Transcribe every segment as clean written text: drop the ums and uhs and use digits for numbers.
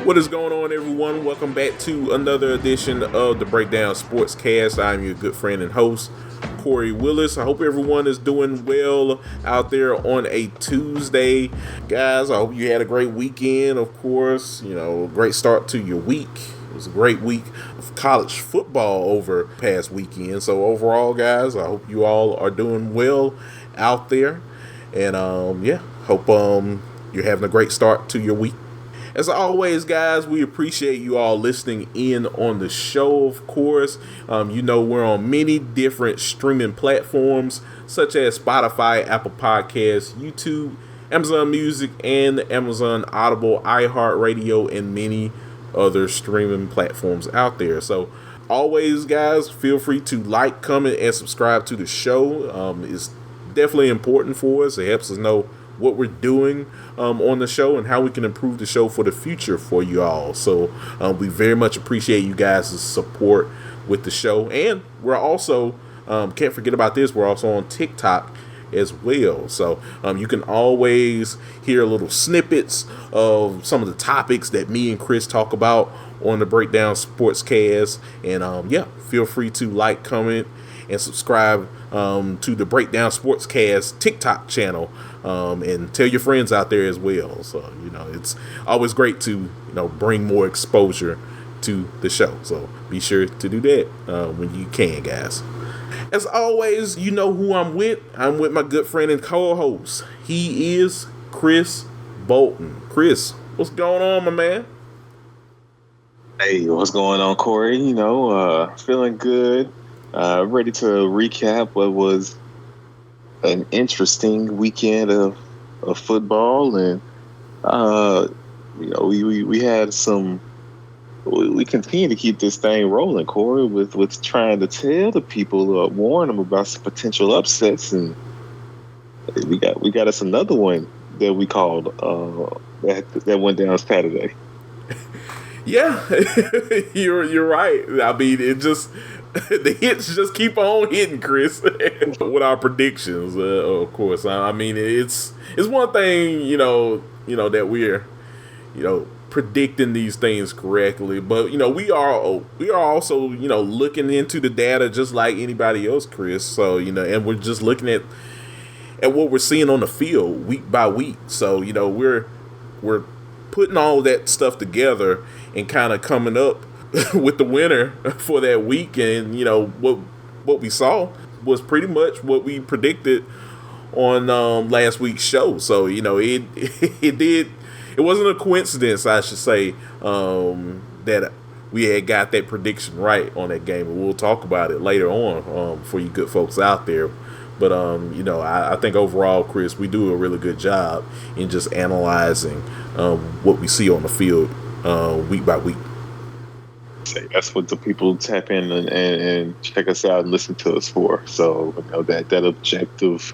What is going on, everyone? Welcome back to another edition of the Breakdown Sportscast. I'm your good friend and host, Kory Willis. I hope everyone is doing well out there on a Tuesday. Guys, I hope you had a great weekend, of course. Great start to your week. It was a great week of college football over past weekend. So overall, guys, I hope you all are doing well out there. And hope you're having a great start to your week. As always, guys, we appreciate you all listening in on the show, of course. We're on many different streaming platforms, such as Spotify, Apple Podcasts, YouTube, Amazon Music, and Amazon Audible, iHeartRadio, and many other streaming platforms out there. So, always, guys, feel free to like, comment, and subscribe to the show. It's definitely important for us. It helps us know what we're doing on the show and how we can improve the show for the future for you all. So we very much appreciate you guys' support with the show. And we're also, can't forget about this, we're also on TikTok as well. So you can always hear little snippets of some of the topics that me and Chris talk about on the Breakdown Sportscast. And feel free to like, comment, and subscribe to the Breakdown Sportscast TikTok channel, and tell your friends out there as well. So, it's always great to, bring more exposure to the show. So be sure to do that when you can, guys. As always, you know who I'm with. I'm with my good friend and co-host. He is Chris Bolton. Chris, what's going on, my man? Hey, what's going on, Kory? Feeling good. Ready to recap what was an interesting weekend of football, and we had some. We continue to keep this thing rolling, Kory, with trying to tell the people, warn them about some potential upsets, and we got us another one that we called that went down Saturday. Yeah, you're right. I mean, it just. The hits just keep on hitting, Chris, with our predictions. Of course, I mean it's one thing, that we're, predicting these things correctly, but we are also looking into the data just like anybody else, Chris. So and we're just looking at what we're seeing on the field week by week. So we're putting all that stuff together and kind of coming up with the winner for that week. And what we saw was pretty much what we predicted on last week's show. So it wasn't a coincidence, I should say, that we had got that prediction right on that game, and we'll talk about it later on for you good folks out there. But I think overall, Chris, we do a really good job in just analyzing what we see on the field week by week. That's what the people tap in and check us out and listen to us for. So that objective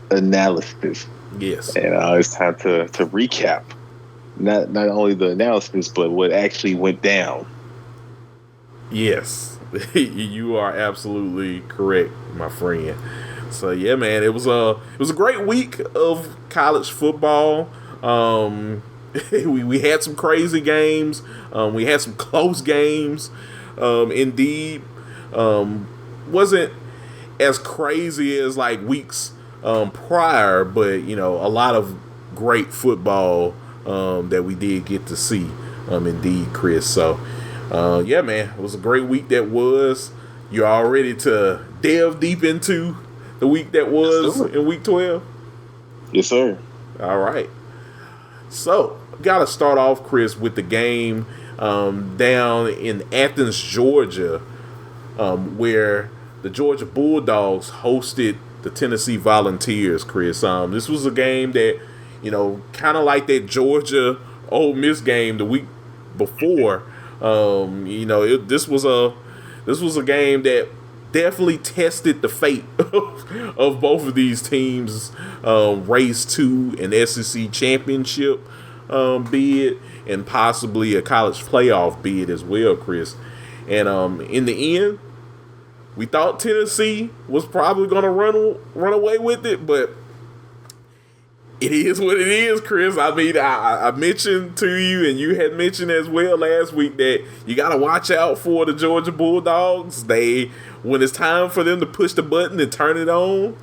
analysis. Yes. And it's time to recap not only the analysis but what actually went down. Yes, you are absolutely correct, my friend. So yeah, man, it was a great week of college football. We had some crazy games. We had some close games. Indeed, wasn't as crazy as like weeks prior, but a lot of great football that we did get to see. Indeed, Chris. So yeah, man, it was a great week that was. You're all ready to delve deep into the week that was in week 12? Yes, sir. All right. So, got to start off, Chris, with the game down in Athens, Georgia, where the Georgia Bulldogs hosted the Tennessee Volunteers, Chris. This was a game that, kind of like that Georgia Ole Miss game the week before. This was a game that definitely tested the fate of both of these teams' race to an SEC championship bid and possibly a college playoff bid as well, Chris. And in the end, we thought Tennessee was probably going to run away with it, but It is what it is, Chris. I mean, I mentioned to you, and you had mentioned as well last week that you got to watch out for the Georgia Bulldogs. When it's time for them to push the button and turn it on,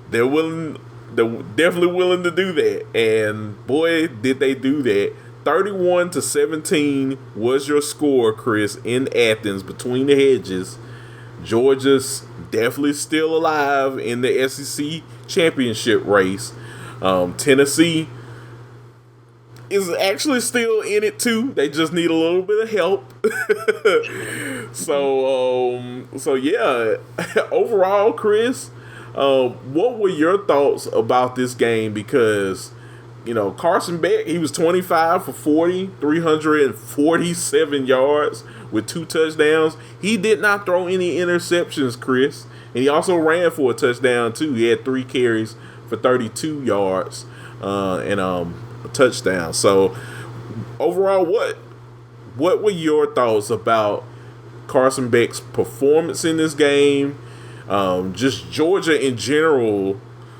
they're willing. They're definitely willing to do that. And boy, did they do that. 31-17 was your score, Chris, in Athens between the hedges. Georgia's definitely still alive in the SEC championship race. Tennessee is actually still in it too. They just need a little bit of help. So yeah. Overall, Chris, what were your thoughts about this game? Because Carson Beck, he was 25 for 40, 347 yards with 2 touchdowns. He did not throw any interceptions, Chris, and he also ran for a touchdown too. He had 3 carries for 32 yards and a touchdown. So overall, what were your thoughts about Carson Beck's performance in this game? Just Georgia in general,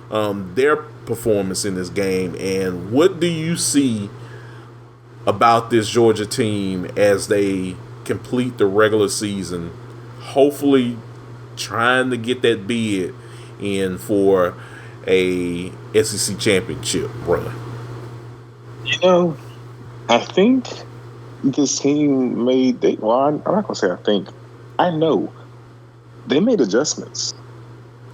their performance in this game, and what do you see about this Georgia team as they complete the regular season, hopefully trying to get that bid in for a SEC championship run? I think this team I'm not going to say I think. I know they made adjustments.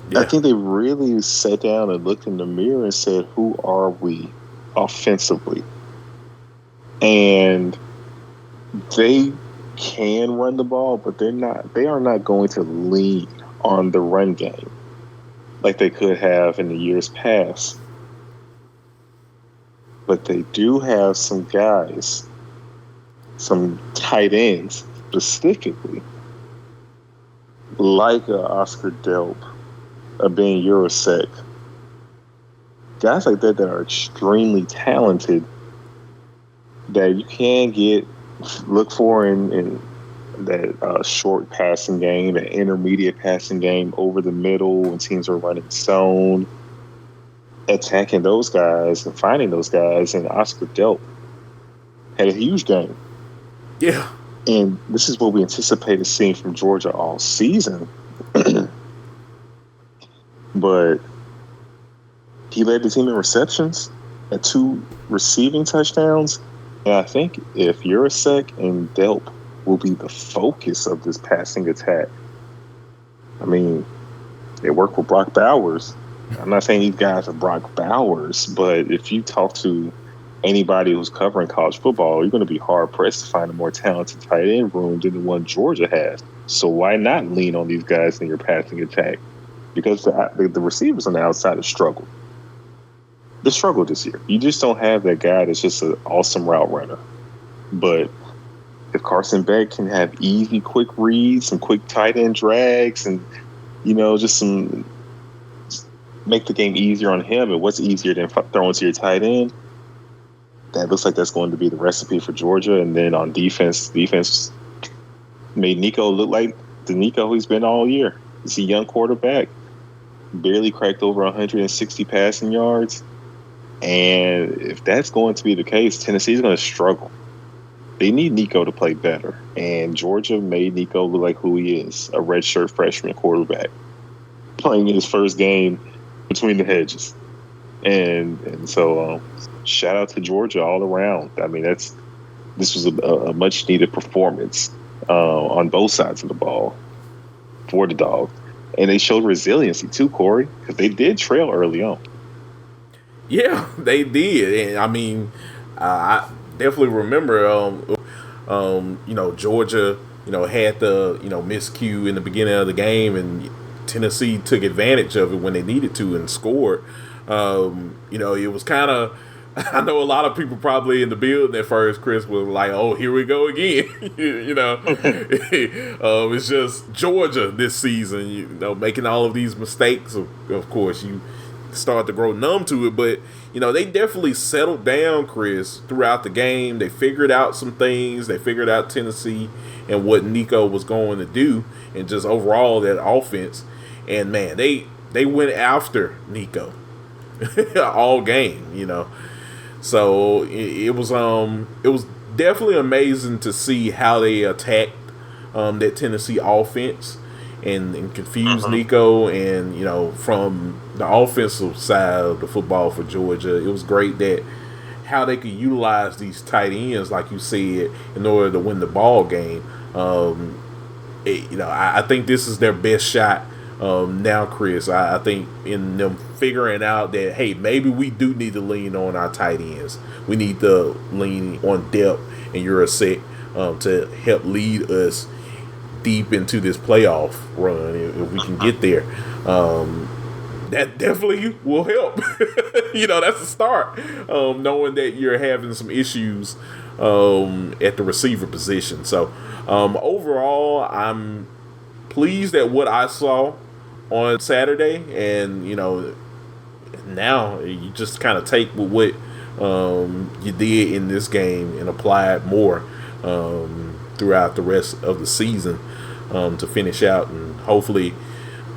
Yeah. I think they really sat down and looked in the mirror and said, who are we offensively? And they can run the ball, but they are not going to lean on the run game like they could have in the years past. But they do have some guys, some tight ends specifically, like Oscar Delp, a Ben Urasek, guys like that are extremely talented that you can look for in that short passing game, that intermediate passing game over the middle when teams are running zone, attacking those guys and finding those guys. And Oscar Delp had a huge game. Yeah. And this is what we anticipated seeing from Georgia all season. But he led the team in receptions and 2 receiving touchdowns. And I think if Urasek and Delp will be the focus of this passing attack. I mean, they work with Brock Bowers. I'm not saying these guys are Brock Bowers, but if you talk to anybody who's covering college football, you're going to be hard-pressed to find a more talented tight end room than the one Georgia has. So why not lean on these guys in your passing attack? Because the receivers on the outside have struggled. They struggled this year. You just don't have that guy that's just an awesome route runner. But if Carson Beck can have easy, quick reads, some quick tight end drags, and just make the game easier on him, and what's easier than throwing to your tight end? That looks like that's going to be the recipe for Georgia. And then on defense made Nico look like the Nico he's been all year. He's a young quarterback, barely cracked over 160 passing yards. And if that's going to be the case, Tennessee's going to struggle. They need Nico to play better. And Georgia made Nico look like who he is, a redshirt freshman quarterback, playing in his first game between the hedges. And so shout out to Georgia all around. I mean, this was a much needed performance on both sides of the ball for the Dogs. And they showed resiliency too, Kory, because they did trail early on. Yeah, they did. And I mean, I definitely remember, Georgia, had the, miscue in the beginning of the game, and Tennessee took advantage of it when they needed to and scored. It was kind of, I know a lot of people probably in the building at first, Chris, was like, oh, here we go again. It's just Georgia this season, making all of these mistakes. Of course, you start to grow numb to it, but they definitely settled down, Chris, throughout the game. They figured out some things. They figured out Tennessee and what Nico was going to do, and just overall that offense. And man, they went after Nico. all game. So it was definitely amazing to see how they attacked that Tennessee offense and confused Nico. And from the offensive side of the football for Georgia, it was great that how they could utilize these tight ends, like you said, in order to win the ball game. I think this is their best shot now, Chris. I think in them figuring out that, hey, maybe we do need to lean on our tight ends. We need to lean on depth and Urasek to help lead us deep into this playoff run if we can get there. That definitely will help. That's a start. Knowing that you're having some issues at the receiver position. So overall, I'm pleased at what I saw on Saturday, and now you just kind of take what you did in this game and apply it more throughout the rest of the season to finish out and hopefully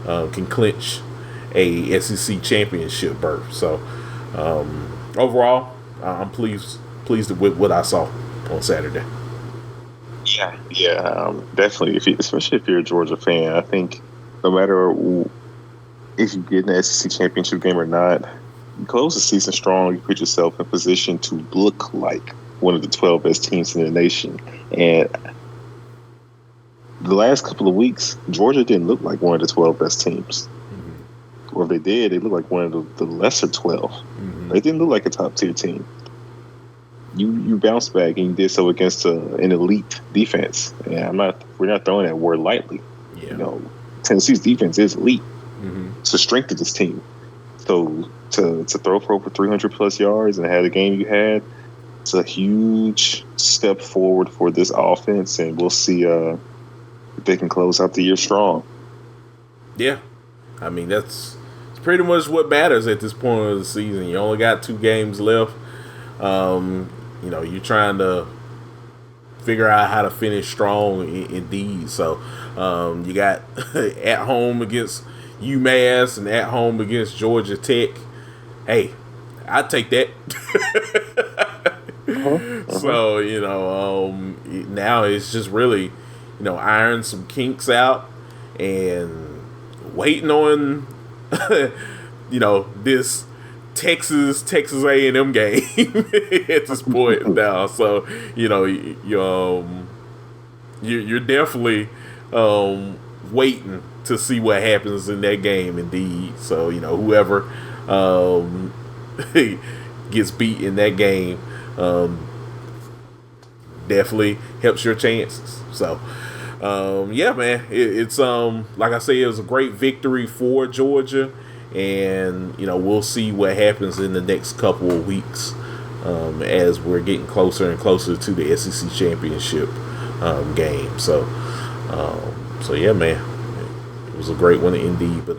can clinch a SEC championship berth. So overall, I'm pleased with what I saw on Saturday. Yeah, definitely. Especially if you're a Georgia fan, I think no matter if you get in the SEC championship game or not, you close the season strong. You put yourself in position to look like one of the 12 best teams in the nation. And the last couple of weeks, Georgia didn't look like one of the 12 best teams. Or if they did, they looked like one of the lesser 12. They didn't look like a top tier team. You bounced back and you did so against an elite defense. And we're not throwing that word lightly. Yeah. Tennessee's defense is elite. It's the strength of this team. So to throw for over 300 plus yards and have the game you had, it's a huge step forward for this offense, and we'll see if they can close out the year strong. Yeah, I mean that's pretty much what matters at this point of the season. You only got 2 games left. You're trying to figure out how to finish strong indeed. So you got at home against UMass and at home against Georgia Tech. Hey, I'd take that. So now it's just really iron some kinks out and waiting on this Texas A&M game at this point now. So you're definitely waiting to see what happens in that game indeed. So whoever gets beat in that game definitely helps your chances. So yeah, man, it's like I say, it was a great victory for Georgia. And we'll see what happens in the next couple of weeks as we're getting closer and closer to the SEC championship game. So yeah, man, it was a great one indeed. But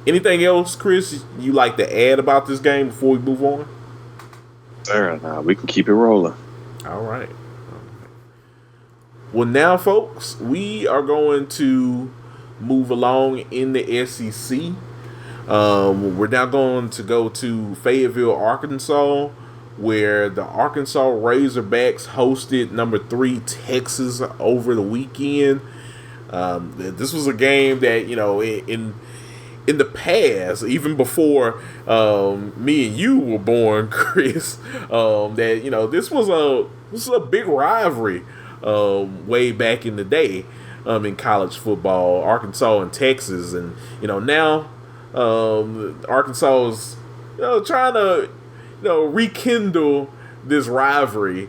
anything else, Chris, you like to add about this game before we move on? Sure, nah, we can keep it rolling. All right. Well, now, folks, we are going to move along in the SEC. We're now going to go to Fayetteville, Arkansas, where the Arkansas Razorbacks hosted number 3 Texas over the weekend. This was a game that in the past, even before me and you were born, Chris, that this was a big rivalry way back in the day in college football, Arkansas and Texas, and now. Arkansas is, trying to, rekindle this rivalry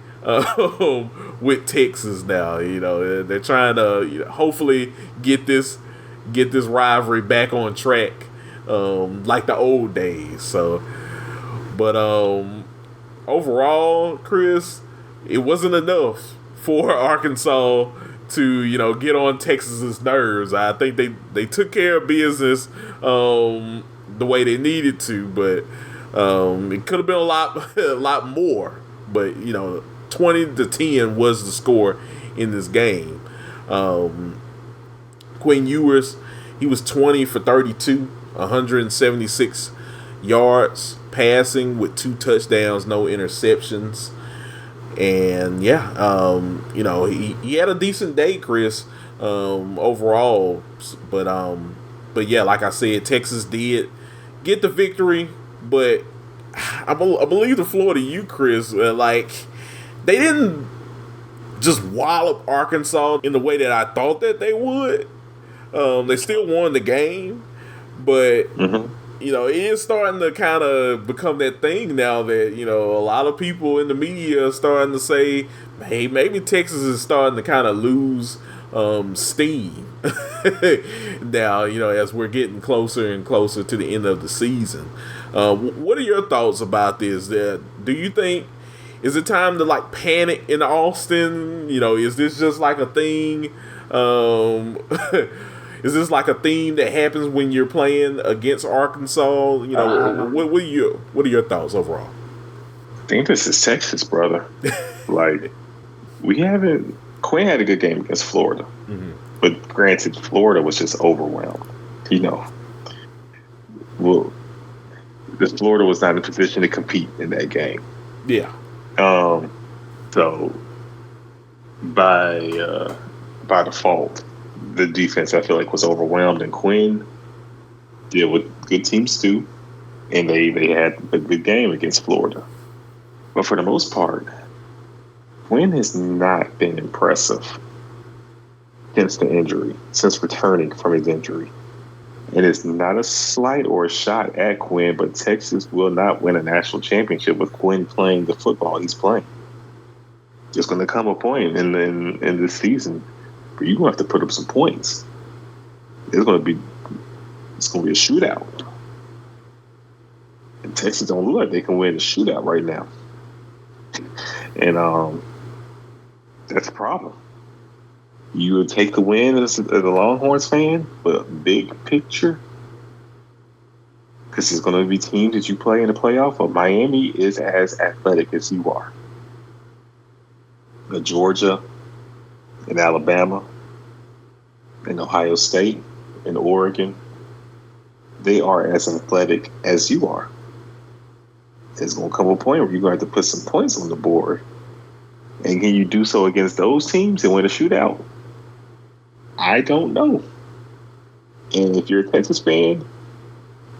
with Texas now. They're trying to hopefully get this rivalry back on track, like the old days. So, but overall, Chris, it wasn't enough for Arkansas to get on Texas's nerves. I think they took care of business the way they needed to, but it could have been a lot more. But 20-10 was the score in this game. Quinn Ewers, he was 20 for 32, 176 yards passing with 2 touchdowns, no interceptions. And yeah, he had a decent day, Chris, overall. But yeah, like I said, Texas did get the victory, but I believe the floor to you, Chris. Like, they didn't just wallop Arkansas in the way that I thought that they would. They still won the game, but it is starting to kind of become that thing now that a lot of people in the media are starting to say, hey, maybe Texas is starting to kind of lose steam now. As we're getting closer and closer to the end of the season. What are your thoughts about this? Do you think, is it time to like panic in Austin? Is this just like a thing? Is this like a theme that happens when you're playing against Arkansas? What are your thoughts overall? I think this is Texas, brother. Like, Quinn had a good game against Florida, but granted, Florida was just overwhelmed. Well, Florida was not in a position to compete in that game. Yeah. So by default, the defense, I feel like, was overwhelmed, and Quinn did what good teams do, and they had a good game against Florida. But for the most part, Quinn has not been impressive since returning from his injury. And it's not a slight or a shot at Quinn, but Texas will not win a national championship with Quinn playing the football he's playing. There's going to come a point in this season where you're going to have to put up some points. It's going to be a shootout. And Texas don't look like they can win the shootout right now. And that's a problem. You would take the win as a Longhorns fan, but big picture, because there's going to be teams that you play in the playoff. But Miami is as athletic as you are. Georgia and Alabama and Ohio State and Oregon, they are as athletic as you are. There's going to come a point where you're going to have to put some points on the board. And can you do so against those teams and win a shootout? I don't know. And if you're a Texas fan,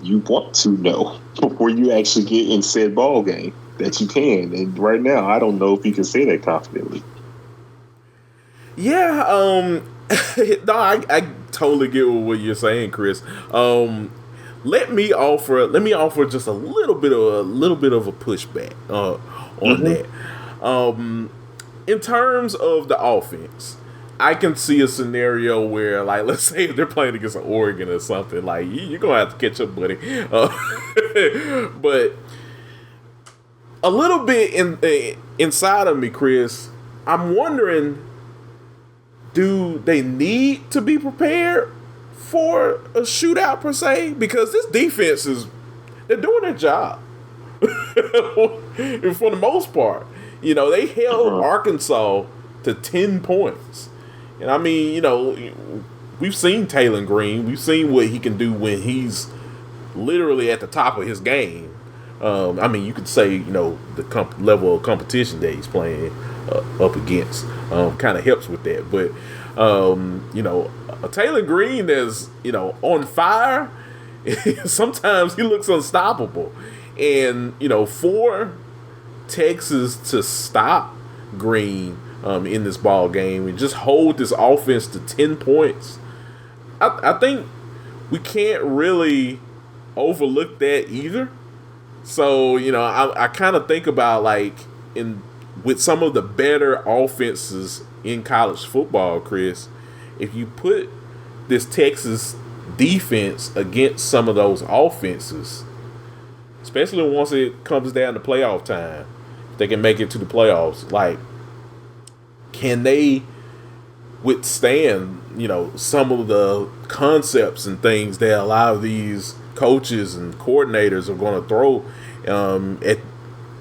you want to know before you actually get in said ball game that you can. And right now, I don't know if you can say that confidently. Yeah, no, I totally get what you're saying, Chris. Let me offer just a little bit of a pushback on that. In terms of the offense, I can see a scenario where, like, let's say if they're playing against Oregon or something, like, you're going to have to catch up, buddy. But a little bit inside of me, Chris, I'm wondering, do they need to be prepared for a shootout per se? Because this defense they're doing their job. For the most part. They held Arkansas to 10 points. And I mean, we've seen Taylor Green. We've seen what he can do when he's literally at the top of his game. I mean, you could say, the level of competition that he's playing up against kind of helps with that. But, a Taylor Green that's, on fire, sometimes he looks unstoppable. And, for Texas to stop Green in this ball game and just hold this offense to 10 points, I think we can't really overlook that either. So, I kind of think about, like, with some of the better offenses in college football, Chris, if you put this Texas defense against some of those offenses, especially once it comes down to playoff time, if they can make it to the playoffs, like, can they withstand, some of the concepts and things that a lot of these coaches and coordinators are going to throw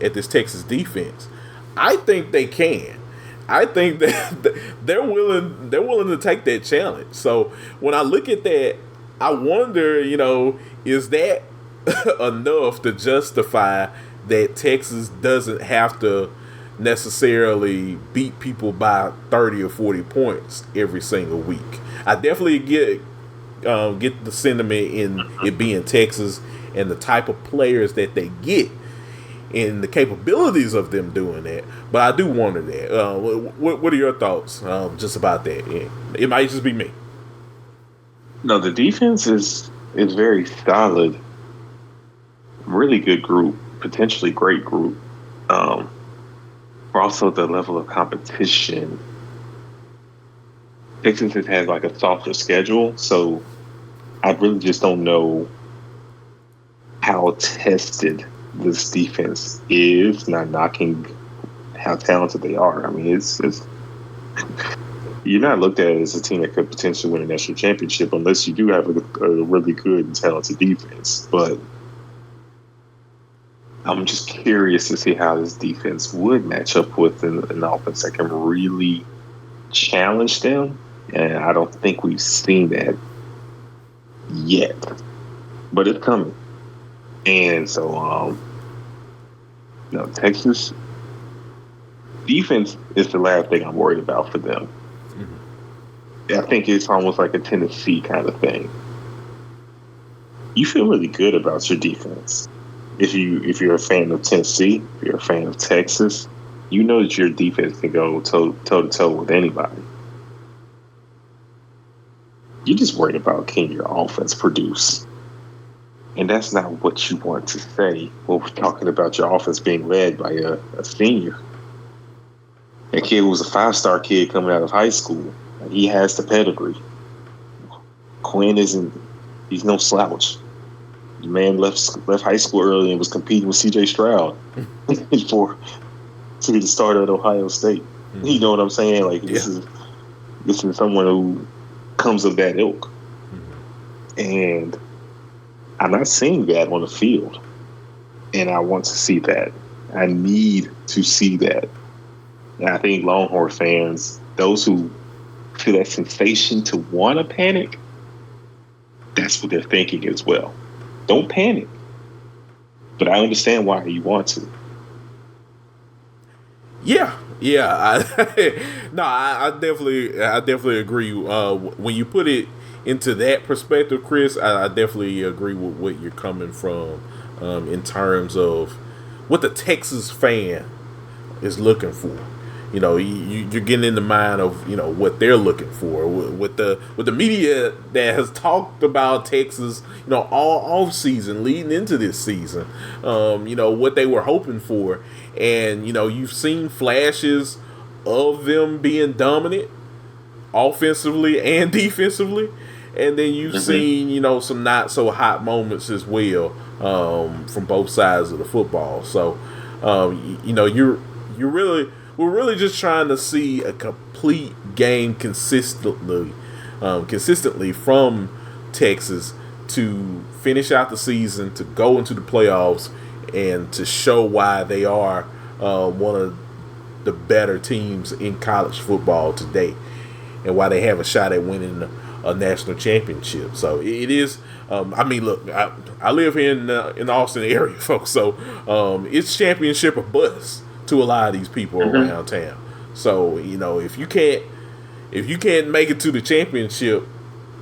at this Texas defense? I think they can. I think that they're willing to take that challenge. So when I look at that, I wonder, is that enough to justify that Texas doesn't have to necessarily beat people by 30 or 40 points every single week. I definitely get the sentiment in it being Texas and the type of players that they get and the capabilities of them doing that. But I do wonder that. What are your thoughts just about that? It might just be me. No, the defense is very solid. Really good group, potentially great group. Also, the level of competition. Texas has had like a softer schedule, so I really just don't know how tested this defense is. Not knocking how talented they are. I mean, it's you're not looked at as a team that could potentially win a national championship unless you do have a really good and talented defense. But I'm just curious to see how this defense would match up with an offense that can really challenge them. And I don't think we've seen that yet. But it's coming. And so, Texas defense is the last thing I'm worried about for them. I think it's almost like a Tennessee kind of thing. You feel really good about your defense. If you're a fan of Tennessee, if you're a fan of Texas, you know that your defense can go toe to toe with anybody. You're just worried about can your offense produce. And that's not what you want to say when we're talking about your offense being led by a senior. A kid who was a 5-star kid coming out of high school. He has the pedigree. Quinn he's no slouch. The man left high school early and was competing with C.J. Stroud to be the starter at Ohio State. Mm-hmm. You know what I'm saying? Like this is someone who comes of that ilk, and I'm not seeing that on the field, and I want to see that. I need to see that. And I think Longhorn fans, those who feel that sensation to want to panic, that's what they're thinking as well. Don't panic. But I understand why you want to. Yeah. I definitely agree. When you put it into that perspective, Chris, I definitely agree with what you're coming from in terms of what the Texas fan is looking for. You know, you're getting in the mind of, you know, what they're looking for with the media that has talked about Texas, you know, all season leading into this season. You know, what they were hoping for, and you know, you've seen flashes of them being dominant offensively and defensively, and then you've seen, you know, some not so hot moments as well from both sides of the football. So, you know, we're really just trying to see a complete game consistently from Texas to finish out the season, to go into the playoffs, and to show why they are one of the better teams in college football today, and why they have a shot at winning a national championship. So it is. I mean, look, I live here in the Austin area, folks. So it's championship or bust to a lot of these people around town. So, you know, if you can't make it to the championship,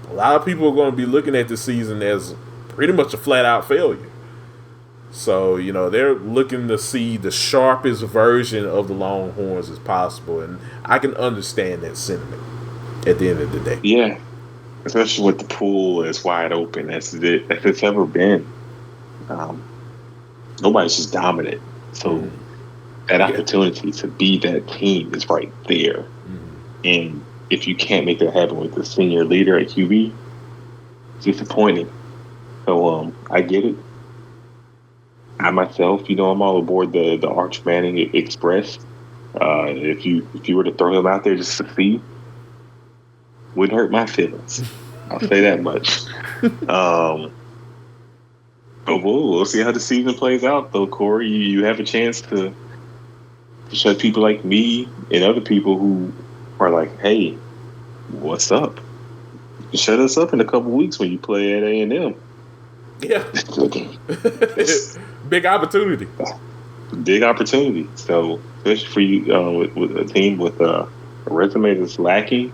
a lot of people are going to be looking at this season as pretty much a flat out failure. So, you know, they're looking to see the sharpest version of the Longhorns as possible, and I can understand that sentiment at the end of the day. Yeah, especially with the pool as wide open as it's ever been. Nobody's just dominant. So that opportunity to be that team is right there. And if you can't make that happen with the senior leader at QB, it's disappointing. So I get it. I myself, you know, I'm all aboard the Arch Manning Express. If you were to throw him out there just to see, wouldn't hurt my feelings. I'll say that much. But we'll see how the season plays out, though, Kory. You have a chance to shut people like me and other people who are like, hey, what's up? You shut us up in a couple weeks when you play at A&M. Yeah. Big opportunity. Big opportunity. So, especially for you, with a team with a resume that's lacking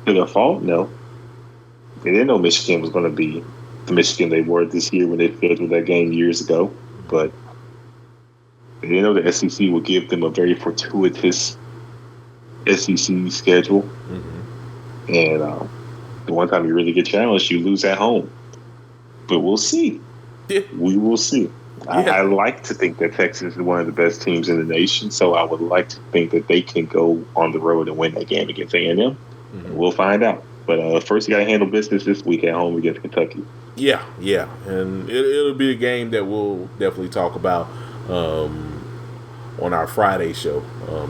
to their fault, no. They didn't know Michigan was going to be the Michigan they were this year when they scheduled that game years ago. But they didn't know the SEC would give them a very fortuitous SEC schedule. Mm-hmm. And the one time you really get challenged, you lose at home. But we'll see. Yeah. We will see. Yeah. I like to think that Texas is one of the best teams in the nation, so I would like to think that they can go on the road and win that game against A&M. Mm-hmm. We'll find out. But first, you got to handle business this week at home against Kentucky. Yeah, and it'll be a game that we'll definitely talk about on our Friday show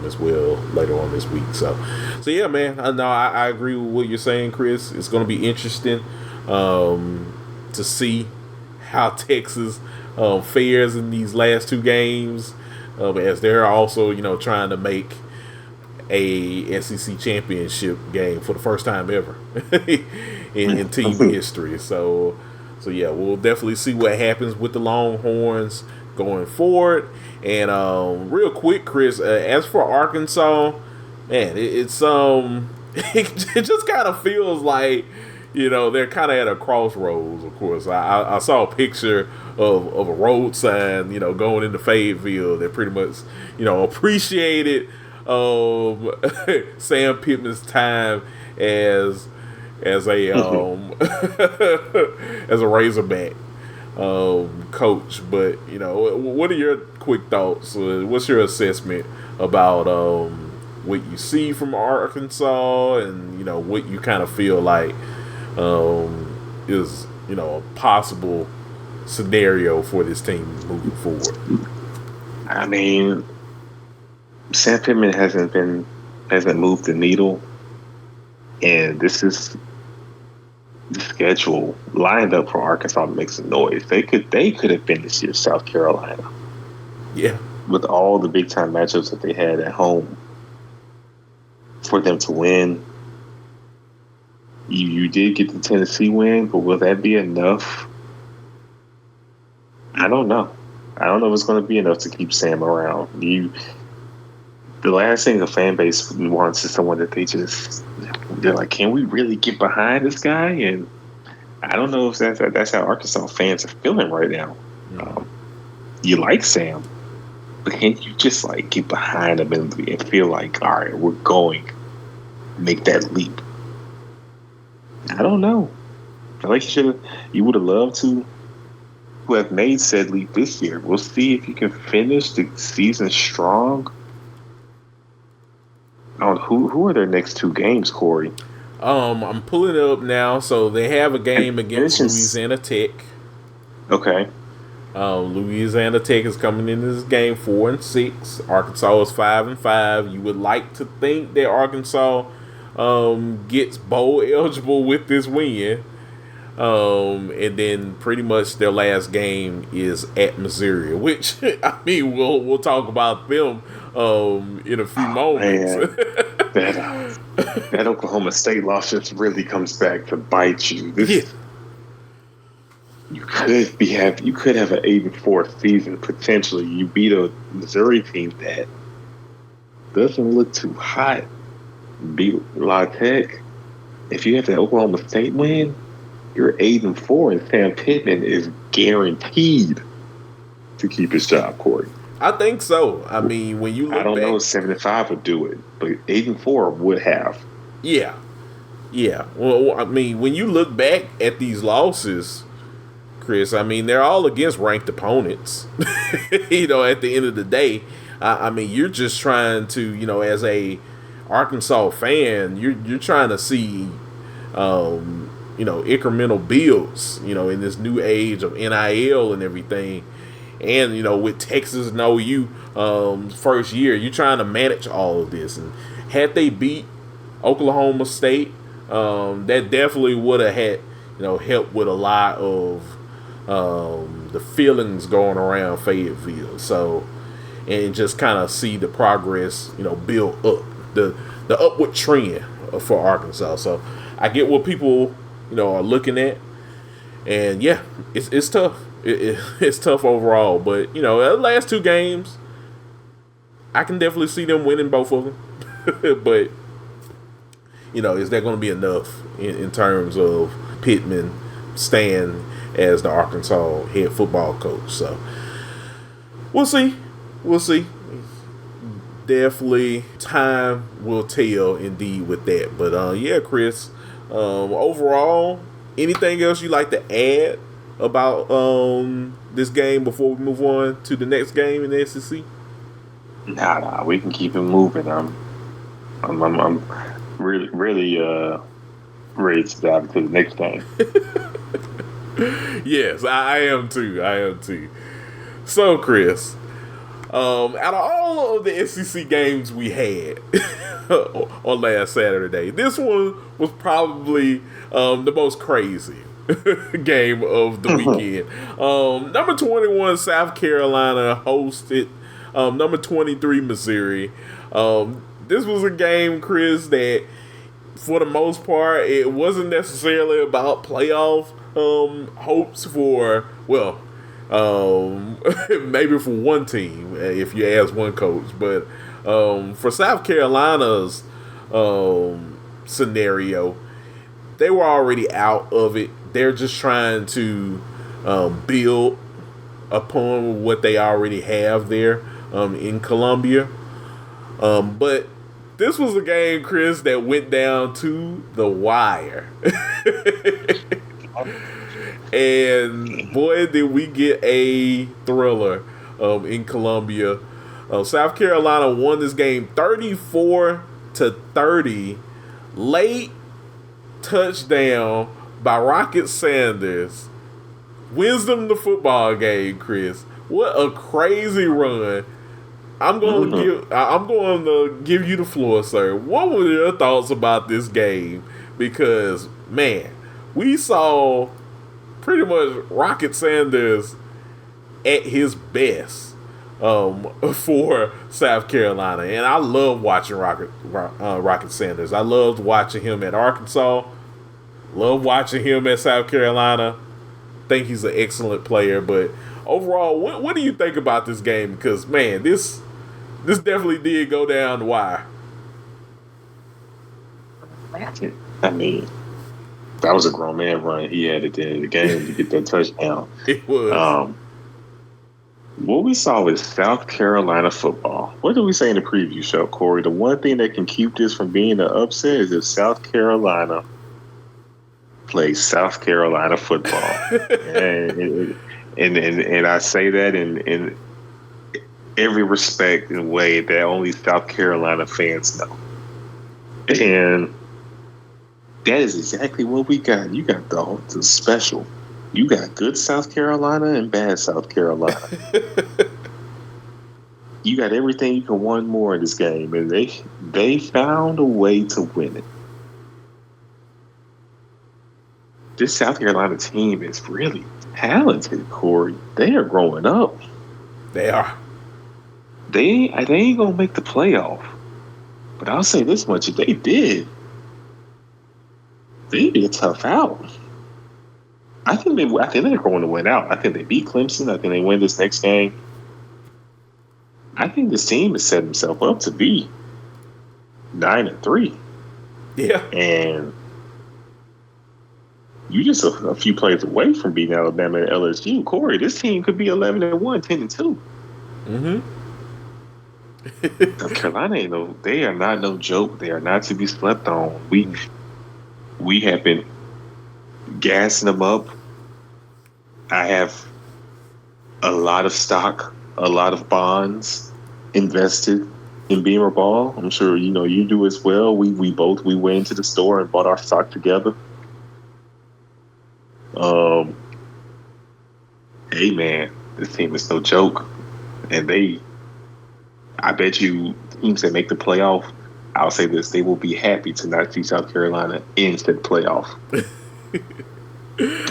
as well later on this week. So yeah, man. I agree with what you're saying, Chris. It's going to be interesting to see how Texas fares in these last two games, as they're also trying to make a SEC championship game for the first time ever in team history. So yeah, we'll definitely see what happens with the Longhorns going forward. And real quick, Chris, as for Arkansas, man, it just kind of feels like they're kind of at a crossroads. Of course, I saw a picture of a road sign going into Fayetteville that pretty much appreciated Sam Pittman's time as a as a Razorback coach. But what are your quick thoughts? What's your assessment about what you see from Arkansas, and what you kind of feel like is a possible scenario for this team moving forward? I mean, Sam Pittman hasn't moved the needle, and this is the schedule lined up for Arkansas to make some noise. They could have been this year's South Carolina. Yeah. With all the big time matchups that they had at home for them to win. You did get the Tennessee win, but will that be enough? I don't know. I don't know if it's going to be enough to keep Sam around. The last thing the fan base wants is someone that they're like, can we really get behind this guy? And I don't know if that's how Arkansas fans are feeling right now. You like Sam, but can you just get behind him and feel like, all right, we're going to make that leap? I don't know. I feel like you would have loved to have made said leap this year. We'll see if you can finish the season strong. Who are their next two games, Kory? I'm pulling it up now. So they have a game against Louisiana Tech. Okay. Louisiana Tech is coming in this game 4-6. Arkansas is 5-5. You would like to think that Arkansas gets bowl eligible with this win. And then pretty much their last game is at Missouri, which we'll talk about them in a few moments. That Oklahoma State loss just really comes back to bite you. You could have an 8-4 season potentially. You beat a Missouri team that doesn't look too hot. Beat La Tech. If you have the Oklahoma State win, you're 8-4, and Sam Pittman is guaranteed to keep his job, Kory. I think so. When you look I don't back, know if 7-5 would do it, but 8-4 would have. Yeah. Well, when you look back at these losses, Chris, they're all against ranked opponents. At the end of the day, you're just trying to, as a Arkansas fan, you're trying to see, incremental builds, in this new age of NIL and everything. And, with Texas and OU first year, you're trying to manage all of this. And had they beat Oklahoma State, that definitely would have had, helped with a lot of the feelings going around Fayetteville. So, and just kind of see the progress, build up, the upward trend for Arkansas. So I get what people, are looking at. And yeah, it's tough. It's tough overall. But the last two games, I can definitely see them winning both of them. But is that going to be enough in terms of Pittman staying as the Arkansas head football coach? So we'll see. We'll see. Definitely, time will tell. Indeed, with that. But yeah, Chris. Overall, anything else you like to add about this game before we move on to the next game in the SEC? Nah, we can keep it moving. I'm really ready to dive into the next game. Yes, I am too. So, Chris, out of all of the SEC games we had on last Saturday, this one was probably the most crazy game of the weekend. Number 21, South Carolina hosted number 23, Missouri. This was a game, Chris, that for the most part, it wasn't necessarily about playoff hopes for, maybe for one team, if you ask one coach. But for South Carolina's scenario, they were already out of it. They're just trying to build upon what they already have there in Columbia. But this was a game, Chris, that went down to the wire. And boy, did we get a thriller in Columbia. South Carolina won this game 34-30. Late touchdown by Rocket Sanders wins them the football game, Chris. What a crazy run. I'm going to give you the floor, sir. What were your thoughts about this game? Because, man, we saw pretty much Rocket Sanders at his best for South Carolina. And I love watching Rocket Sanders. I loved watching him at Arkansas. Love watching him at South Carolina. Think he's an excellent player. But overall, what do you think about this game? Because, man, this definitely did go down the wire. I mean, that was a grown man run he had at the end of the game to get that touchdown. It was. What we saw was South Carolina football. What did we say in the preview show, Kory? The one thing that can keep this from being an upset is if South Carolina plays South Carolina football. and I say that in every respect and way that only South Carolina fans know. And that is exactly what we got. You got the special. You got good South Carolina and bad South Carolina. You got everything you can want more in this game, and they found a way to win it. This South Carolina team is really talented, Kory. They are growing up. They are. They ain't gonna make the playoff, but I'll say this much: if they did, they'd be a tough out. I think they're going to win out. I think they beat Clemson. I think they win this next game. I think this team has set himself up to be 9-3. Yeah, and you just a few plays away from beating Alabama and LSU. Kory, this team could be 11-1, 10-2. Mm-hmm. South Carolina they are not no joke. They are not to be slept on. We have been gassing them up. I have a lot of stock, a lot of bonds invested in Beamer Ball. I'm sure you do as well. We went into the store and bought our stock together. Hey man, this team is no joke, and I bet you teams that make the playoff, I'll say this, they will be happy to not see South Carolina into the playoff.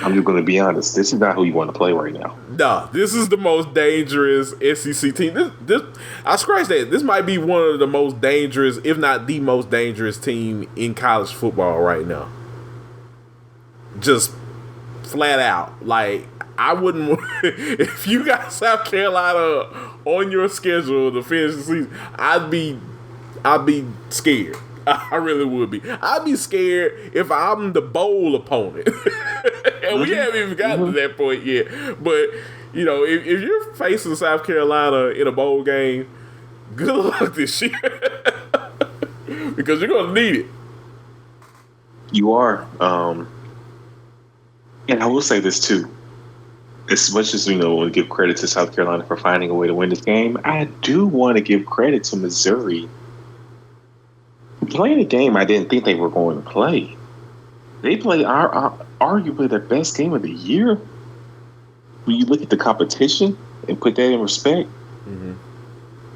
I'm just going to be honest. This is not who you want to play right now. Nah, this is the most dangerous SEC team. I scratch that. This might be one of the most dangerous, if not the most dangerous team in college football right now. Just flat out. Like, I wouldn't if you got South Carolina on your schedule to finish the season. I'd be scared. I really would be. I'd be scared if I'm the bowl opponent, and we haven't even gotten to that point yet. But if you're facing South Carolina in a bowl game, good luck this year because you're gonna need it. You are, and I will say this too. As much as want to give credit to South Carolina for finding a way to win this game, I do want to give credit to Missouri playing a game I didn't think they were going to play. They played arguably their best game of the year. When you look at the competition and put that in respect,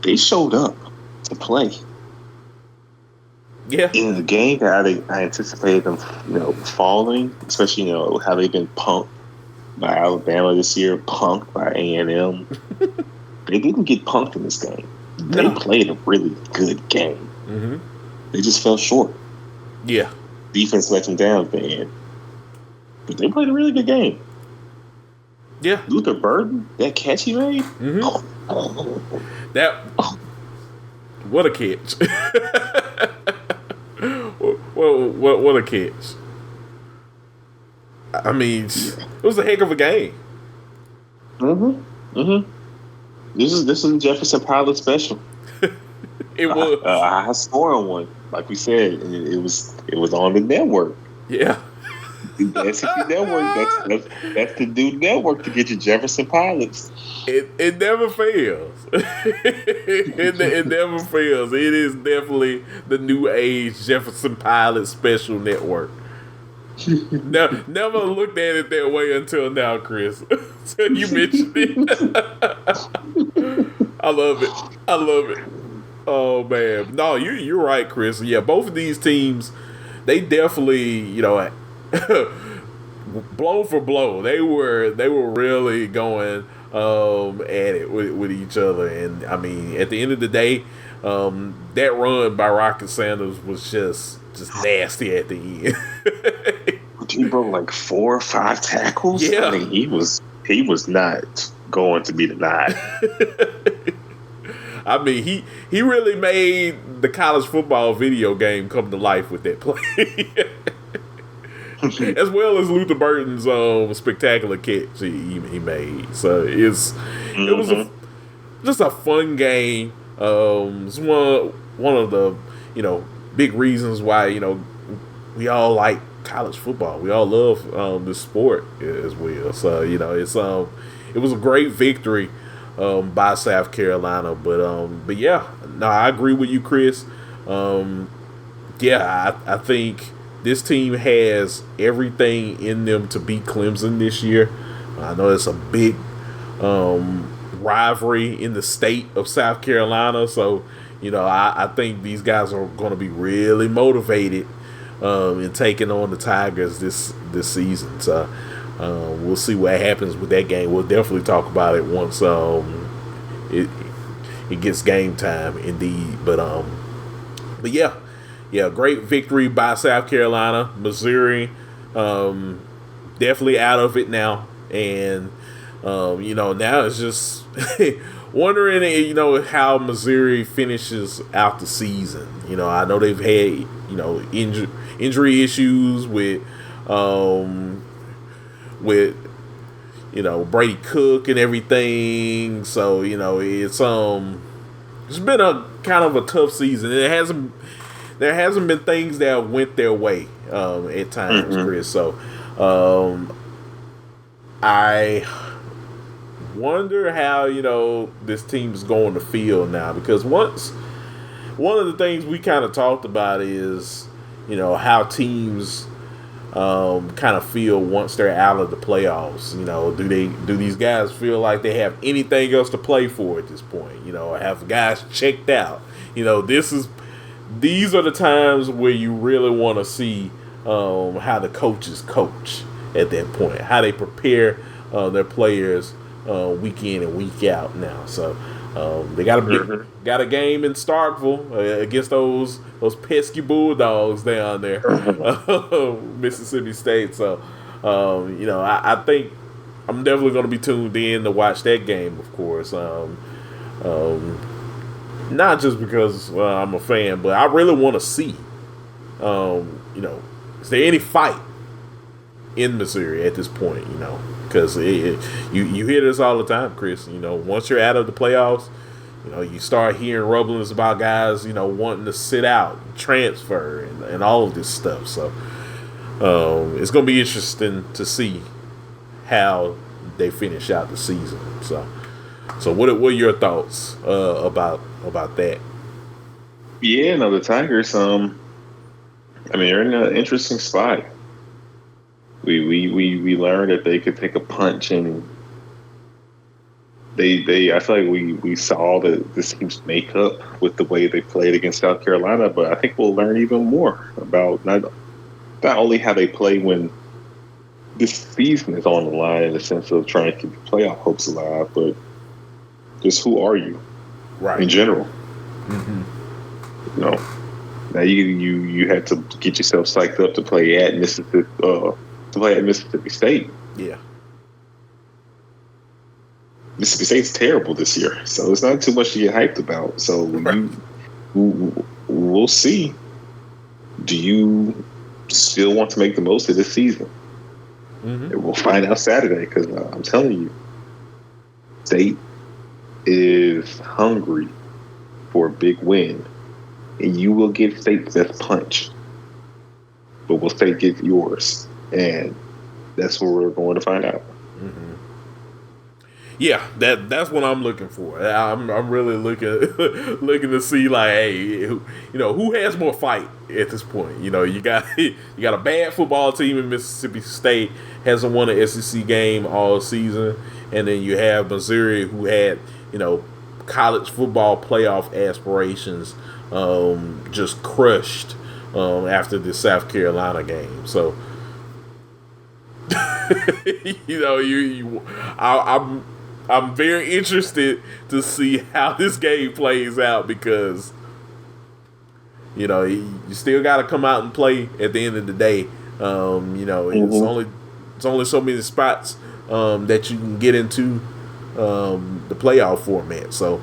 they showed up to play. Yeah, in a game that I anticipated them, falling, especially how they've been punked by Alabama this year, punked by A&M. They didn't get punked in this game. They played a really good game. Mm-hmm. They just fell short. Yeah. Defense let them down at the end. But they played a really good game. Yeah. Luther Burden, that catch he made? Mm-hmm. What a catch. What a catch. I mean, it was a heck of a game. This is a Jefferson Pilot special. It was a high scoring one, like we said. It was on the network. Yeah, the SEC network. That's the new network to get your Jefferson Pilots. It never fails. it never fails. It is definitely the new age Jefferson Pilot special network. Never looked at it that way until now, Chris. Until you mentioned it. I love it. Oh man, no, you're right, Chris. Yeah, both of these teams, they definitely, blow for blow. They were really going at it with each other, and I mean, at the end of the day, that run by Rocket Sanders was just nasty at the end. He broke like 4 or 5 tackles. Yeah, I mean, he was not going to be denied. I mean, he really made the college football video game come to life with that play. As well as Luther Burton's spectacular catch he made. So it was just a fun game. It's one of the big reasons why we all like college football. We all love this sport as well. So it was a great victory by South Carolina. But yeah, no, I agree with you, Chris. I think this team has everything in them to beat Clemson this year. I know it's a big rivalry in the state of South Carolina, so I think these guys are going to be really motivated in taking on the Tigers this season. So we'll see what happens with that game. We'll definitely talk about it once it gets game time, indeed. But yeah, great victory by South Carolina. Missouri definitely out of it now, and now it's just wondering how Missouri finishes out the season. I know they've had injury issues with Brady Cook and everything, so it's been a kind of a tough season. There hasn't been things that went their way at times, Chris. So I wonder how this team's going to feel now, because one of the things we kind of talked about is how teams kind of feel once they're out of the playoffs. Do these guys feel like they have anything else to play for at this point? Have guys checked out? These are the times where you really want to see how the coaches coach at that point, how they prepare their players week in and week out now. So they got a game in Starkville against those pesky Bulldogs down there, Mississippi State. So I think I'm definitely going to be tuned in to watch that game, of course. Not just because I'm a fan, but I really want to see, is there any fight in Missouri at this point? Because you hear this all the time, Chris. Once you're out of the playoffs, you start hearing rumblings about guys, wanting to sit out, transfer, and all of this stuff. So it's going to be interesting to see how they finish out the season. So what are your thoughts about that? Yeah, no, the Tigers. They're in an interesting spot. We learned that they could take a punch, and I feel like we saw this team's makeup with the way they played against South Carolina, but I think we'll learn even more about not only how they play when this season is on the line in the sense of trying to keep the playoff hopes alive, but just who are you, right, in general. Mm-hmm. Now you had to get yourself psyched up to play at Mississippi State. Yeah. Mississippi State's terrible this year, so it's not too much to get hyped about. So right. We'll see. Do you still want to make the most of this season? Mm-hmm. And we'll find out Saturday, because I'm telling you, State is hungry for a big win, and you will get State's best punch, but will State get yours? And that's what we're going to find out. Mm-hmm. Yeah, that's what I'm looking for. I'm really looking to see, like, hey, who has more fight at this point? You got a bad football team in Mississippi State, hasn't won an SEC game all season, and then you have Missouri, who had college football playoff aspirations just crushed after the South Carolina game. So I'm very interested to see how this game plays out, because you still got to come out and play at the end of the day. Mm-hmm. It's only so many spots that you can get into the playoff format. So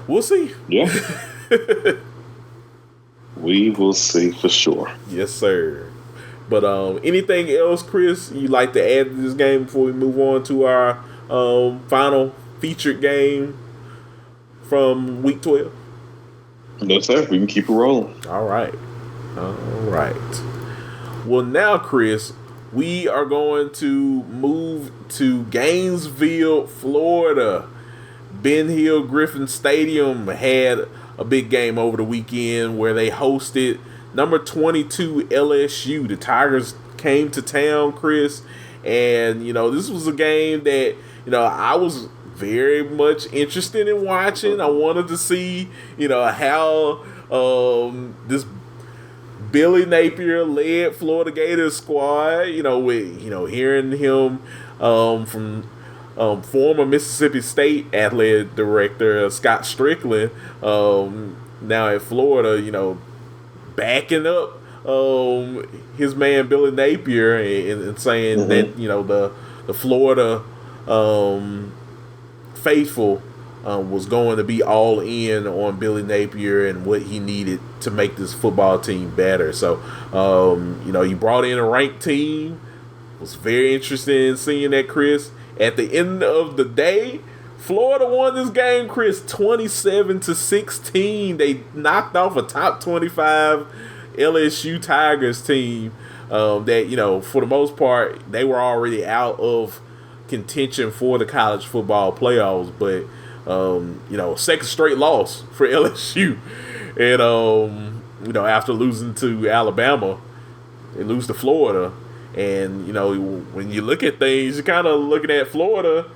we'll see. Yeah. We will see for sure. Yes, sir. But anything else, Chris, you'd like to add to this game before we move on to our final featured game from Week 12? No, sir. We can keep it rolling. All right. Well, now, Chris, we are going to move to Gainesville, Florida. Ben Hill Griffin Stadium had a big game over the weekend where they hosted number 22 LSU. The Tigers came to town, Chris, and this was a game that I was very much interested in watching. I wanted to see how this Billy Napier led Florida Gators squad. With hearing him from former Mississippi State athletic director Scott Strickland now at Florida, backing up his man Billy Napier and saying mm-hmm. that the Florida faithful was going to be all in on Billy Napier and what he needed to make this football team better. So he brought in a ranked team. Was very interested in seeing that, Chris. At the end of the day, Florida won this game, Chris, 27-16. They knocked off a top 25 LSU Tigers team that, for the most part, they were already out of contention for the college football playoffs. But, second straight loss for LSU. And, after losing to Alabama, they lose to Florida. And, when you look at things, you're kind of looking at Florida.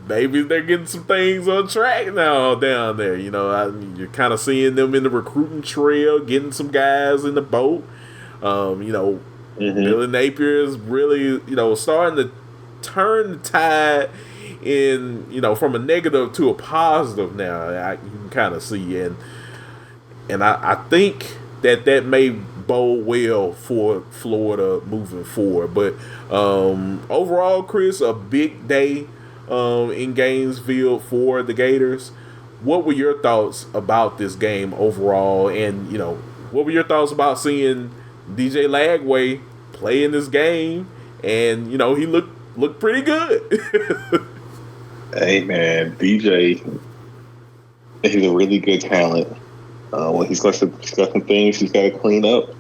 Maybe they're getting some things on track now down there. You're kind of seeing them in the recruiting trail, getting some guys in the boat. Mm-hmm. Billy Napier is really, starting to turn the tide in, from a negative to a positive now. You can kind of see. And I think that may bode well for Florida moving forward. But overall, Chris, a big day in Gainesville for the Gators. What were your thoughts about this game overall? And, what were your thoughts about seeing DJ Lagway play in this game? And, he looked pretty good. Hey, man, DJ, he's a really good talent. When he's got some things he's got to clean up,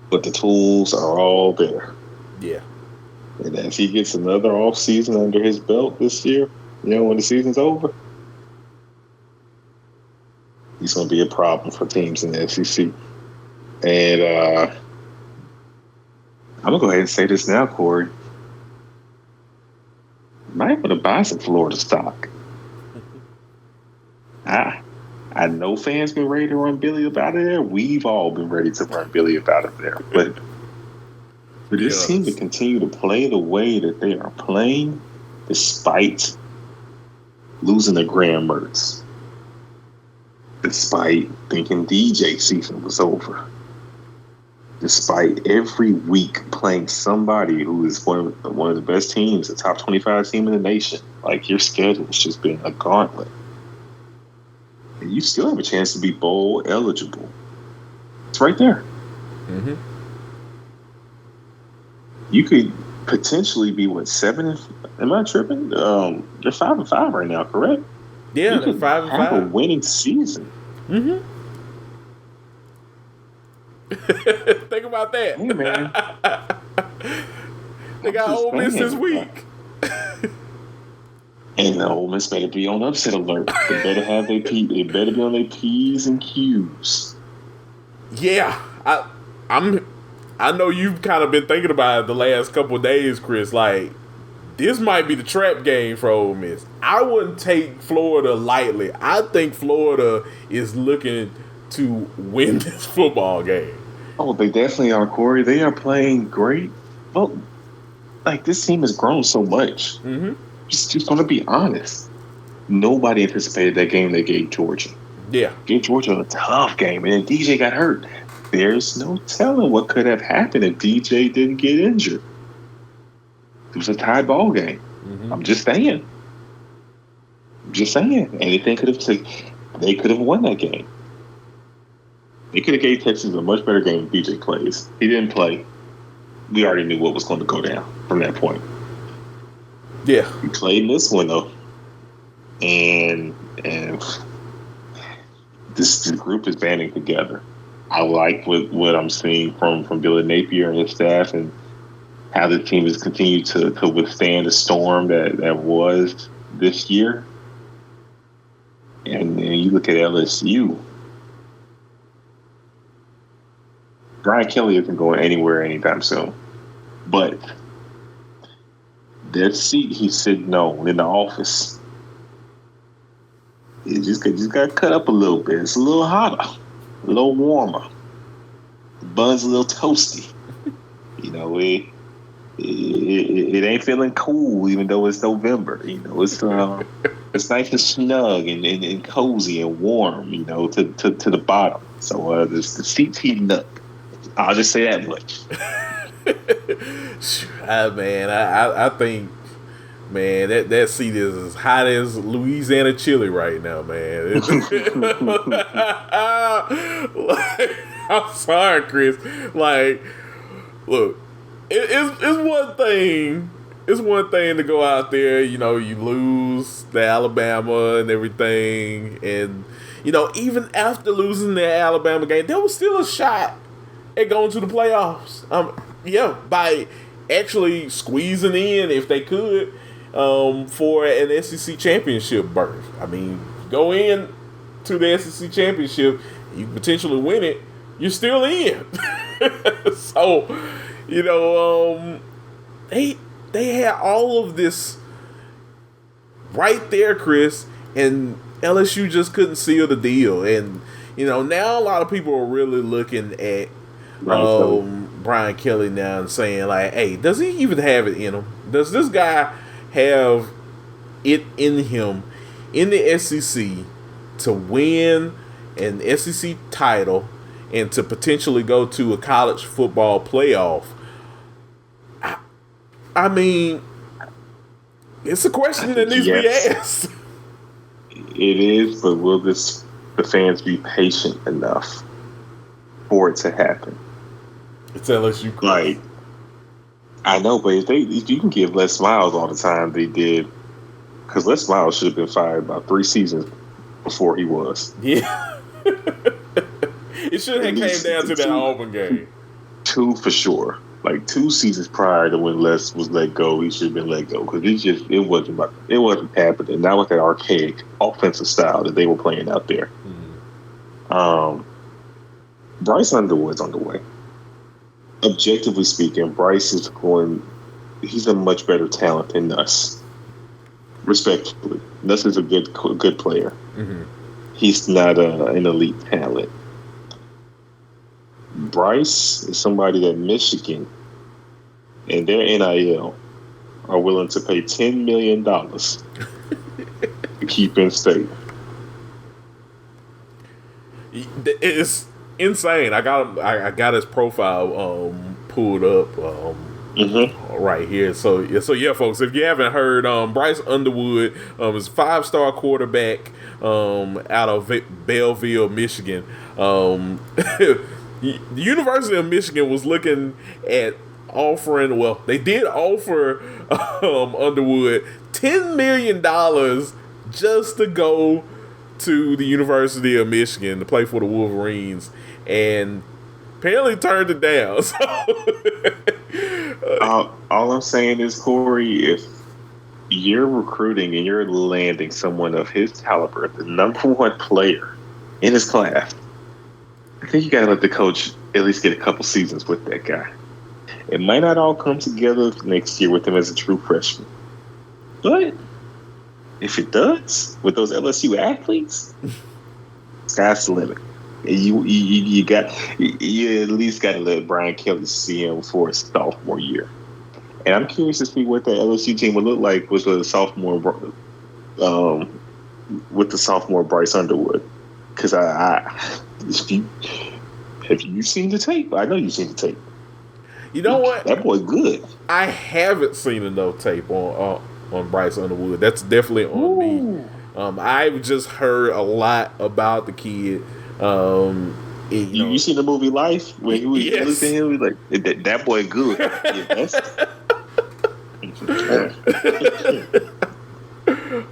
but the tools are all there. Yeah. And as he gets another off season under his belt this year, when the season's over, he's going to be a problem for teams in the SEC. And I'm going to go ahead and say this now, Kory. Might want to buy some Florida stock. I know fans been ready to run Billy up out of there. We've all been ready to run Billy up out of there. But for this team to continue to play the way that they are playing, despite losing to Graham Mertz, despite thinking DJ season was over, despite every week playing somebody who is one of the best teams, a top 25 team in the nation, like your schedule's just been a gauntlet. And you still have a chance to be bowl eligible. It's right there. Mm-hmm. You could potentially be 7? Am I tripping? You're 5-5 right now, correct? Yeah, they're 5-5. Have a winning season. Mm-hmm. Think about that. Hey, man. They got Ole Miss this week. And the Ole Miss better be on upset alert. They better have they better be on their P's and Q's. Yeah, I know you've kind of been thinking about it the last couple of days, Chris. Like, this might be the trap game for Ole Miss. I wouldn't take Florida lightly. I think Florida is looking to win this football game. Oh, they definitely are, Kory. They are playing great. Well, this team has grown so much. Mm-hmm. Just going to be honest. Nobody anticipated that game they gave Georgia. Yeah. Gave Georgia a tough game, and then DJ got hurt. There's no telling what could have happened if DJ didn't get injured. It was a tied ball game. Mm-hmm. I'm just saying. Anything could have they could have won that game. They could have gave Texas a much better game if DJ plays. He didn't play. We already knew what was going to go down from that point. Yeah. He played in this one, though. And this group is banding together. I like what I'm seeing from Billy Napier and his staff, and how the team has continued to withstand the storm that was this year. And you look at LSU. Brian Kelly isn't going anywhere anytime soon. But that seat he's sitting on in the office, it just got cut up a little bit. It's a little hotter, a little warmer. The bun's a little toasty. It ain't feeling cool, even though it's November. It's it's nice and snug and cozy and warm. To the bottom. So the seat's heating up. I'll just say that much. Man, I think, man, that seat is as hot as Louisiana chili right now, man. I'm sorry, Chris. Look, it's one thing. It's one thing to go out there, you lose to Alabama and everything, and even after losing the Alabama game, there was still a shot at going to the playoffs. By actually squeezing in, if they could, for an SEC championship berth. I mean, go in to the SEC championship, you potentially win it, you're still in. So, they had all of this right there, Chris, and LSU just couldn't seal the deal. And now a lot of people are really looking at Brian Kelly now and saying, hey, does he even have it in him? Does this guy have it in him in the SEC to win an SEC title and to potentially go to a college football playoff. I mean, it's a question that needs to be asked. It is, but will the fans be patient enough for it to happen? It's LSU. Like, I know, but if you can give Les Miles all the time they did, because Les Miles should have been fired about 3 seasons before he was. Yeah. It should have came down to that Auburn game. 2 for sure. Like 2 seasons prior to when Les was let go, he should have been let go because it wasn't happening. Not with that archaic offensive style that they were playing out there. Mm-hmm. Bryce Underwood's on the way. Objectively speaking, Bryce is he's a much better talent than Nuss. Respectfully, Nuss is a good player. Mm-hmm. He's not an elite talent. Bryce is somebody that Michigan and their NIL are willing to pay $10 million to keep in state. It's insane. I got his profile pulled up right here. So yeah, folks, if you haven't heard, Bryce Underwood is a 5-star quarterback out of Belleville, Michigan. The University of Michigan was looking at offering. Well, they did offer Underwood $10 million just to go to the University of Michigan to play for the Wolverines, and apparently turned it down. So, all I'm saying is, Kory, if you're recruiting and you're landing someone of his caliber, the number 1 player in his class, I think you gotta let the coach at least get a couple seasons with that guy. It might not all come together next year with him as a true freshman, but if it does with those LSU athletes, sky's the limit. You at least got to let Brian Kelly see him for his sophomore year. And I'm curious to see what the LSU team would look like with the sophomore Bryce Underwood. Because have you seen the tape? I know you've seen the tape. You know what? That boy good. I haven't seen enough tape on Bryce Underwood. That's definitely on me. I've just heard a lot about the kid. You seen the movie Life? When you looked at him, like that boy good.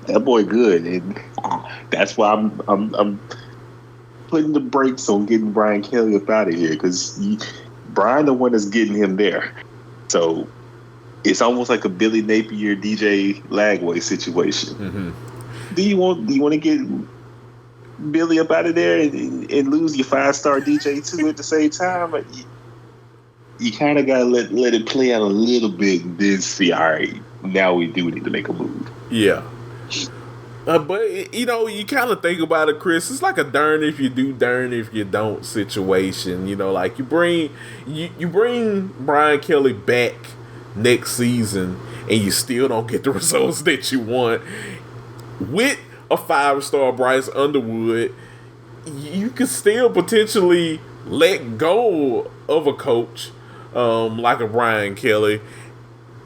That boy good, and that's why I'm putting the brakes on getting Brian Kelly up out of here, because Brian the one that's getting him there. So it's almost like a Billy Napier, DJ Lagway situation. Mm-hmm. Do you want to get Billy up out of there and lose your 5-star DJ too at the same time? You kind of gotta let it play out a little bit and then see, all right, now we do need to make a move. Yeah. But, you kind of think about it, Chris. It's like a darn if you do, darn if you don't situation. Like you bring Brian Kelly back next season and you still don't get the results that you want. With a 5-star Bryce Underwood, you could still potentially let go of a coach like a Brian Kelly,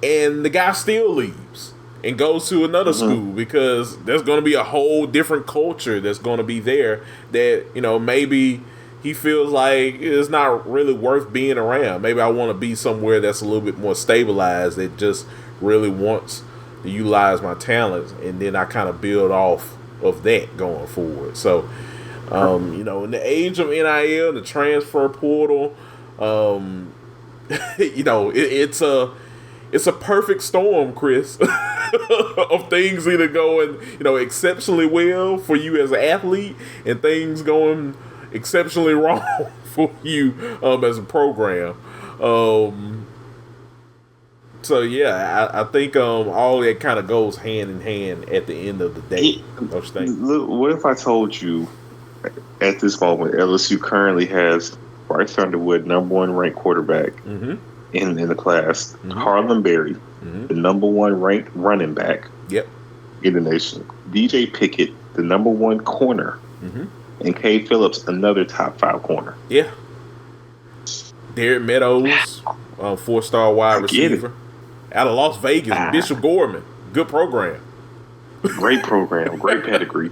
and the guy still leaves and goes to another school, because there's going to be a whole different culture that's going to be there that, maybe he feels like it's not really worth being around. Maybe I want to be somewhere that's a little bit more stabilized, that just really wants to utilize my talents, and then I kind of build off of that going forward. So, in the age of NIL and the transfer portal, it's a perfect storm, Chris, of things either going, exceptionally well for you as an athlete, and things going exceptionally wrong for you as a program. So yeah, I think all that kind of goes hand in hand at the end of the day. Look, what if I told you at this moment LSU currently has Bryce Underwood, number 1 ranked quarterback in the class, Harlan Berry, the number 1 ranked running back in the nation, DJ Pickett, the number 1 corner and K. Phillips, another top 5 corner. Yeah. Derek Meadows, 4-star I wide get it. receiver. Out of Las Vegas, Bishop Gorman. Good program. Great program, great pedigree.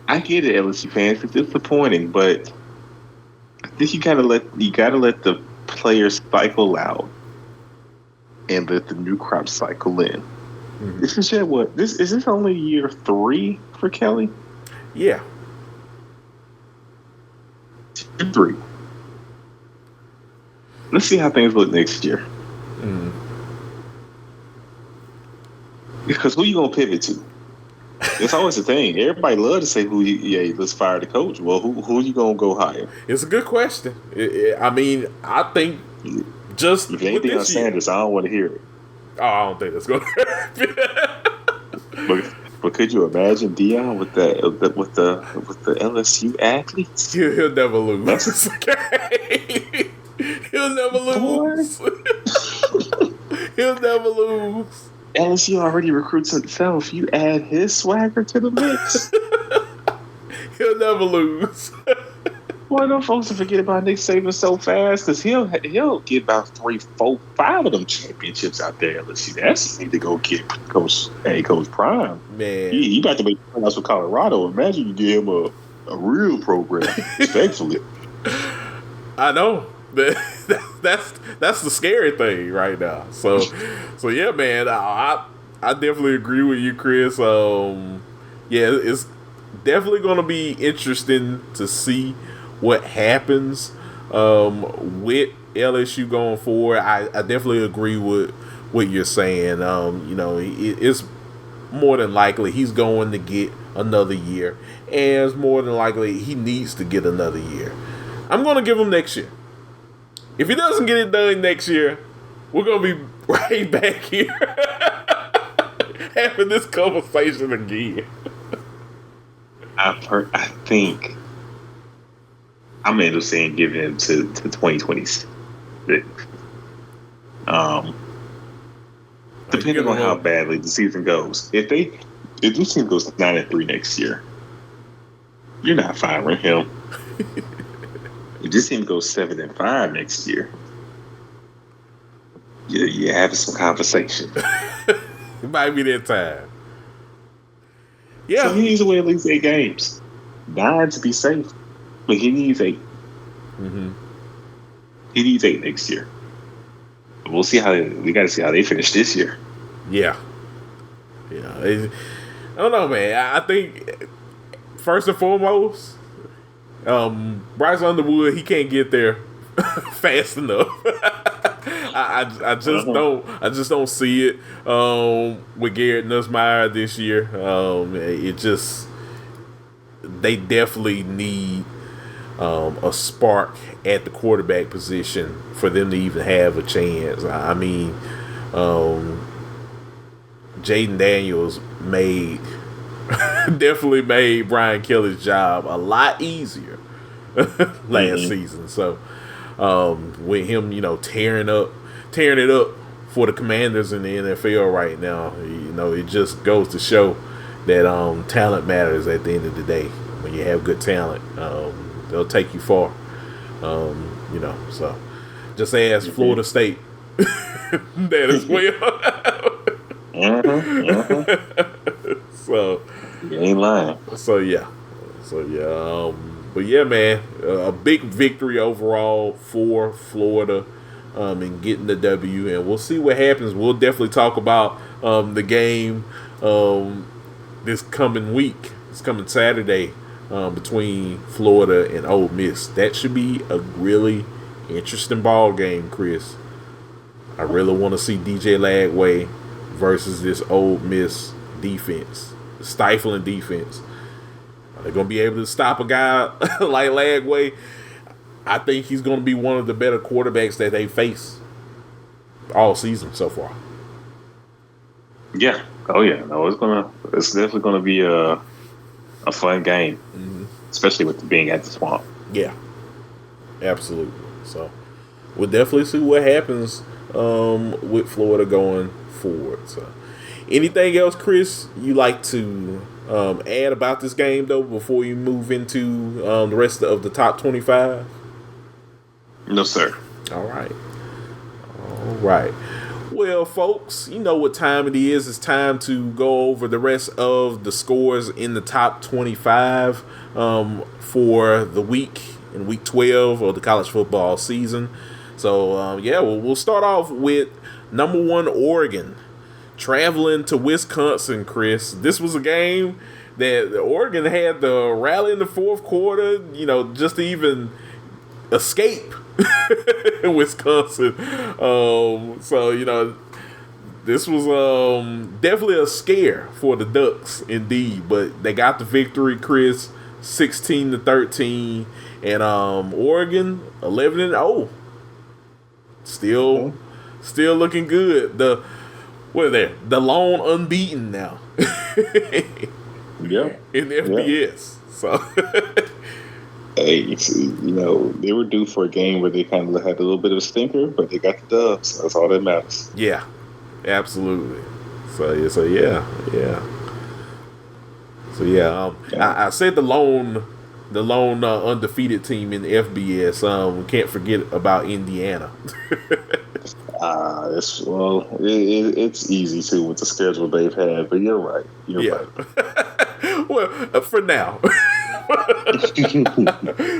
I get it, LSU fans. It's disappointing, but I think you gotta let the players cycle out and let the new crop cycle in. Mm-hmm. This is what? Is this only year 3 for Kelly? Yeah. 3. Let's see how things look next year. Mm. Because who you gonna pivot to? It's always the thing. Everybody love to say let's fire the coach. Well, who you gonna go hire? It's a good question. I mean, I think just if it ain't Deion Sanders, I don't want to hear it. Oh, I don't think that's going to But could you imagine Deion with the LSU athletes? He'll never lose. He'll never lose. He'll never lose. LSU already recruits himself. You add his swagger to the mix. He'll never lose. Boy, them folks will forget about Nick Saban so fast because he'll get about 3, 4, 5 of them championships out there. LSU. That's need to go get Coach Prime. Man, he about to make playoffs with Colorado. Imagine you give him a real program, respectfully. I know. That's the scary thing right now. So yeah, man. I definitely agree with you, Chris. Yeah, it's definitely going to be interesting to see what happens with LSU going forward. I definitely agree with what you're saying. It's more than likely he's going to get another year, and it's more than likely he needs to get another year. I'm going to give him next year. If he doesn't get it done next year, we're going to be right back here having this conversation again. I think I'm end up saying giving him to 2026. Depending on how badly the season goes. If this team goes 9-3 next year, you're not firing him. If this team goes 7-5 next year, you're having some conversation. It might be that time. Yeah. So he needs to win at least 8 games. 9 to be safe. But he needs 8. Mm-hmm. He needs 8 next year. We'll see we got to see how they finish this year. Yeah. I don't know, man. I think first and foremost, Bryce Underwood, he can't get there fast enough. I just don't see it with Garrett Nussmeier this year. They definitely need a spark at the quarterback position for them to even have a chance. I mean, Jaden Daniels definitely made Brian Kelly's job a lot easier last season. So with him, tearing it up for the Commanders in the NFL right now, it just goes to show that talent matters at the end of the day. When you have good talent, they'll take you far. So just ask Florida State that as well. So you ain't lying. So yeah. But yeah, man, a big victory overall for Florida in getting the W, and we'll see what happens. We'll definitely talk about the game this coming Saturday between Florida and Ole Miss. That should be a really interesting ball game, Chris. I really want to see DJ Lagway versus this Ole Miss defense, stifling defense. Are they going to be able to stop a guy like Lagway? I think he's going to be one of the better quarterbacks that they face all season so far. Yeah. Oh yeah. No, it's definitely gonna be a fun game, especially with being at the Swamp. Yeah. Absolutely. So we'll definitely see what happens with Florida going forward. So anything else, Chris, you like to add about this game though before you move into the rest of the top 25? No, sir. All right. All right. Well, folks, you know what time it is. It's time to go over the rest of the scores in the top 25 for the week in week 12 of the college football season. So, we'll start off with number 1, Oregon, traveling to Wisconsin, Chris. This was a game that Oregon had to rally in the fourth quarter, just to even escape Wisconsin. This was definitely a scare for the Ducks, indeed. But they got the victory, Chris, 16-13, and Oregon 11-0. Still looking good. The lone unbeaten now. Yeah, in the FBS. So. Hey, they were due for a game where they kind of had a little bit of a stinker, but they got the dub, so that's all that matters. Yeah, absolutely. So I said the lone undefeated team in the FBS. We can't forget about Indiana. It's easy too with the schedule they've had, but you're right. You're right. Well, for now.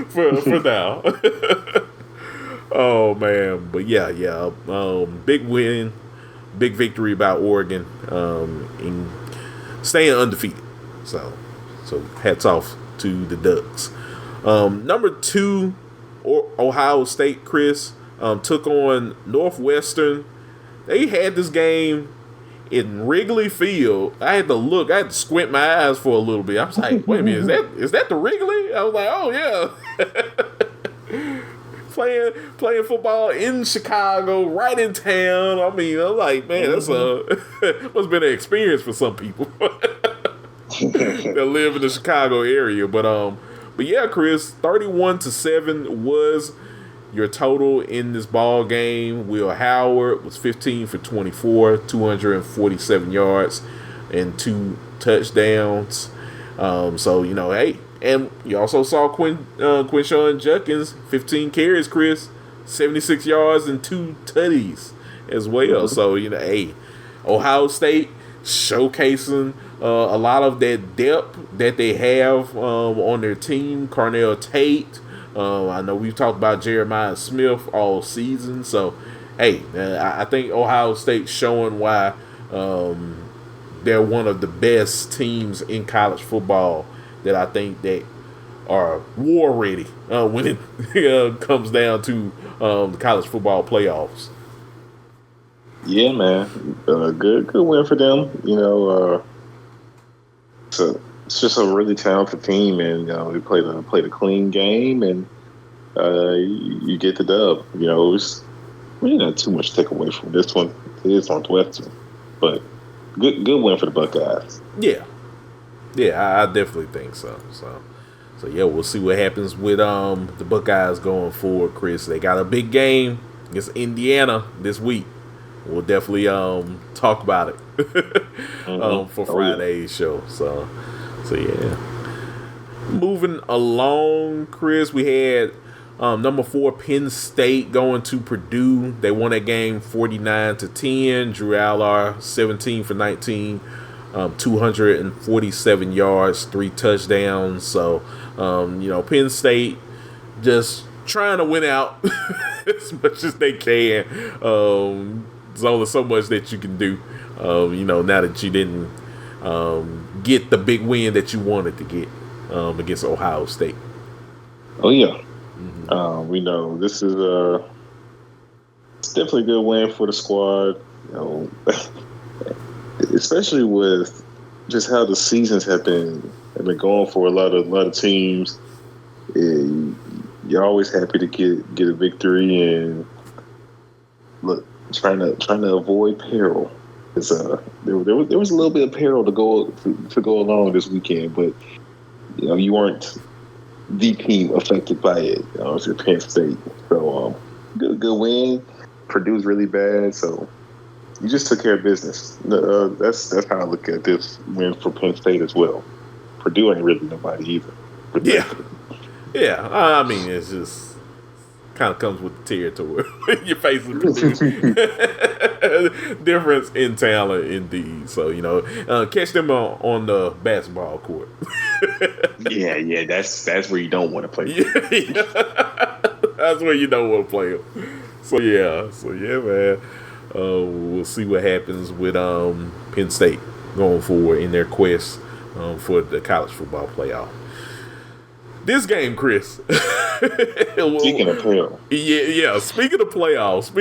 for now. Oh man, but big win, big victory about Oregon in staying undefeated. So hats off to the Ducks. Number 2, Ohio State, Chris, took on Northwestern. They had this game in Wrigley Field. I had to squint my eyes for a little bit. I was like, wait a minute, is that the Wrigley? I was like, oh yeah. playing football in Chicago, right in town. I mean, I'm like, man, that's must have been an experience for some people that live in the Chicago area. But yeah, Chris, 31-7 was your total in this ball game. Will Howard was 15 for 24, 247 yards, and 2 touchdowns. Hey, and you also saw Quinshawn Judkins, 15 carries, Chris, 76 yards and 2 tutties as well. So, hey, Ohio State showcasing a lot of that depth that they have on their team. Carnell Tate. I know we've talked about Jeremiah Smith all season. So, hey, I think Ohio State's showing why they're one of the best teams in college football that I think that are war ready when it comes down to the college football playoffs. Yeah, man. Good win for them. It's just a really talented team, and we played a clean game, and you get the dub. It's really not too much to take away from this one. It is Northwestern, but good win for the Buckeyes. Yeah, I definitely think so. So yeah, we'll see what happens with the Buckeyes going forward, Chris. They got a big game against Indiana this week. We'll definitely talk about it for Friday's show. So yeah. Moving along, Chris, we had number 4 Penn State going to Purdue. They won that game 49-10. Drew Allar 17 for 19, 247 yards, 3 touchdowns. So Penn State just trying to win out as much as they can. There's only so much that you can do. Now that you didn't get the big win that you wanted to get against Ohio State. Oh yeah, we know this is it's definitely a good win for the squad. Especially with just how the seasons have been going for a lot of teams. You're always happy to get a victory, and look, trying to avoid peril. There was a little bit of peril to go along this weekend, but you weren't the team affected by it. It's your Penn State, so good win. Purdue's really bad, so you just took care of business. That's how I look at this win for Penn State as well. Purdue ain't really nobody either. Yeah. Yeah. I mean, it's just kind of comes with the territory. You're facing Purdue. Difference in talent, indeed. So, catch them on the basketball court. yeah. That's where you don't want to play. Yeah. That's where you don't want to play them. So yeah, man. We'll see what happens with Penn State going forward in their quest for the college football playoff. This game, Chris. Speaking of playoffs. Yeah. Speaking of playoffs,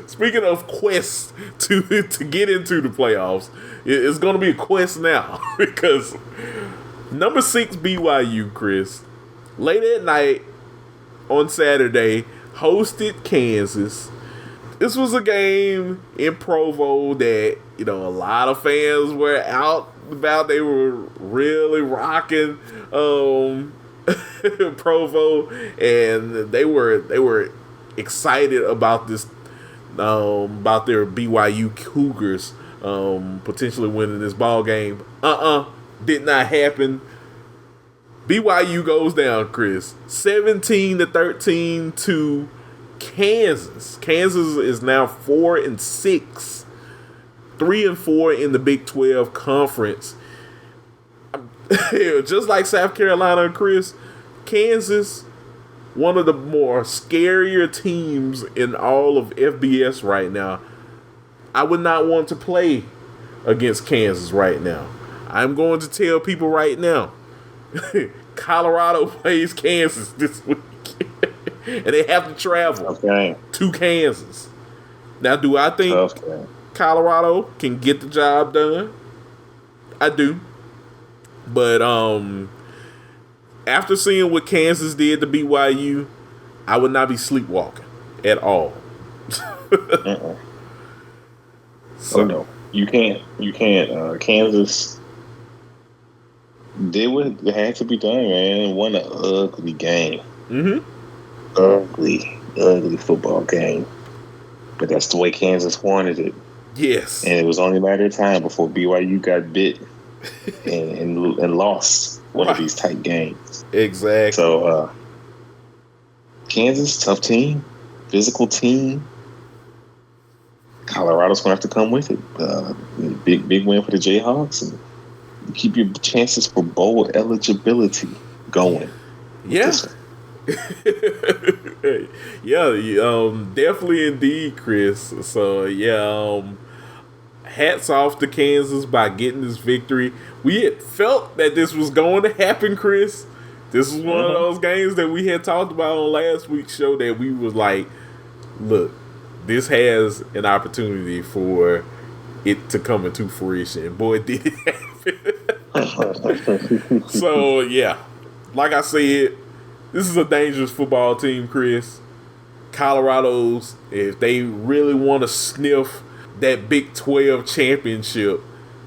speaking of quests to get into the playoffs, it's going to be a quest now because number 6 BYU, Chris, late at night on Saturday, hosted Kansas. This was a game in Provo that, a lot of fans were out about. They were really rocking Provo, and they were excited about this, about their BYU Cougars potentially winning this ball game. Did not happen. BYU goes down, Chris, 17-13 to Kansas. Kansas is now 4-6, 3-4 in the Big 12 conference. Just like South Carolina, Chris, Kansas, one of the more scarier teams in all of FBS right now. I would not want to play against Kansas right now. I'm going to tell people right now. Colorado plays Kansas this week. And they have to travel to Kansas. Now, do I think Colorado can get the job done? I do. But after seeing what Kansas did to BYU, I would not be sleepwalking at all. So no, you can't. Kansas did what had to be done, man. Won an ugly game. Mm-hmm. Ugly football game. But that's the way Kansas wanted it. Yes. And it was only a matter of time before BYU got bit and lost one of these tight games. Exactly. So, Kansas, tough team, physical team. Colorado's going to have to come with it. Big win for the Jayhawks. And keep your chances for bowl eligibility going. Yeah. Definitely indeed, Chris. So hats off to Kansas by getting this victory. We had felt that this was going to happen, Chris. This was one of those games that we had talked about on last week's show that we was like, look, this has an opportunity for it to come into fruition. Boy, did it happen. So like I said, this is a dangerous football team, Chris. Colorado's, if they really want to sniff that Big 12 championship,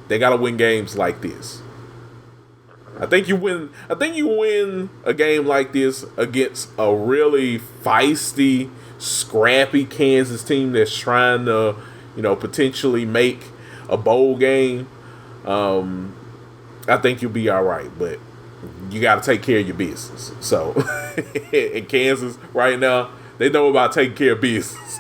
they got to win games like this. I think you win a game like this against a really feisty, scrappy Kansas team that's trying to, potentially make a bowl game. I think you'll be all right, but you got to take care of your business. So, in Kansas right now, they know about taking care of business.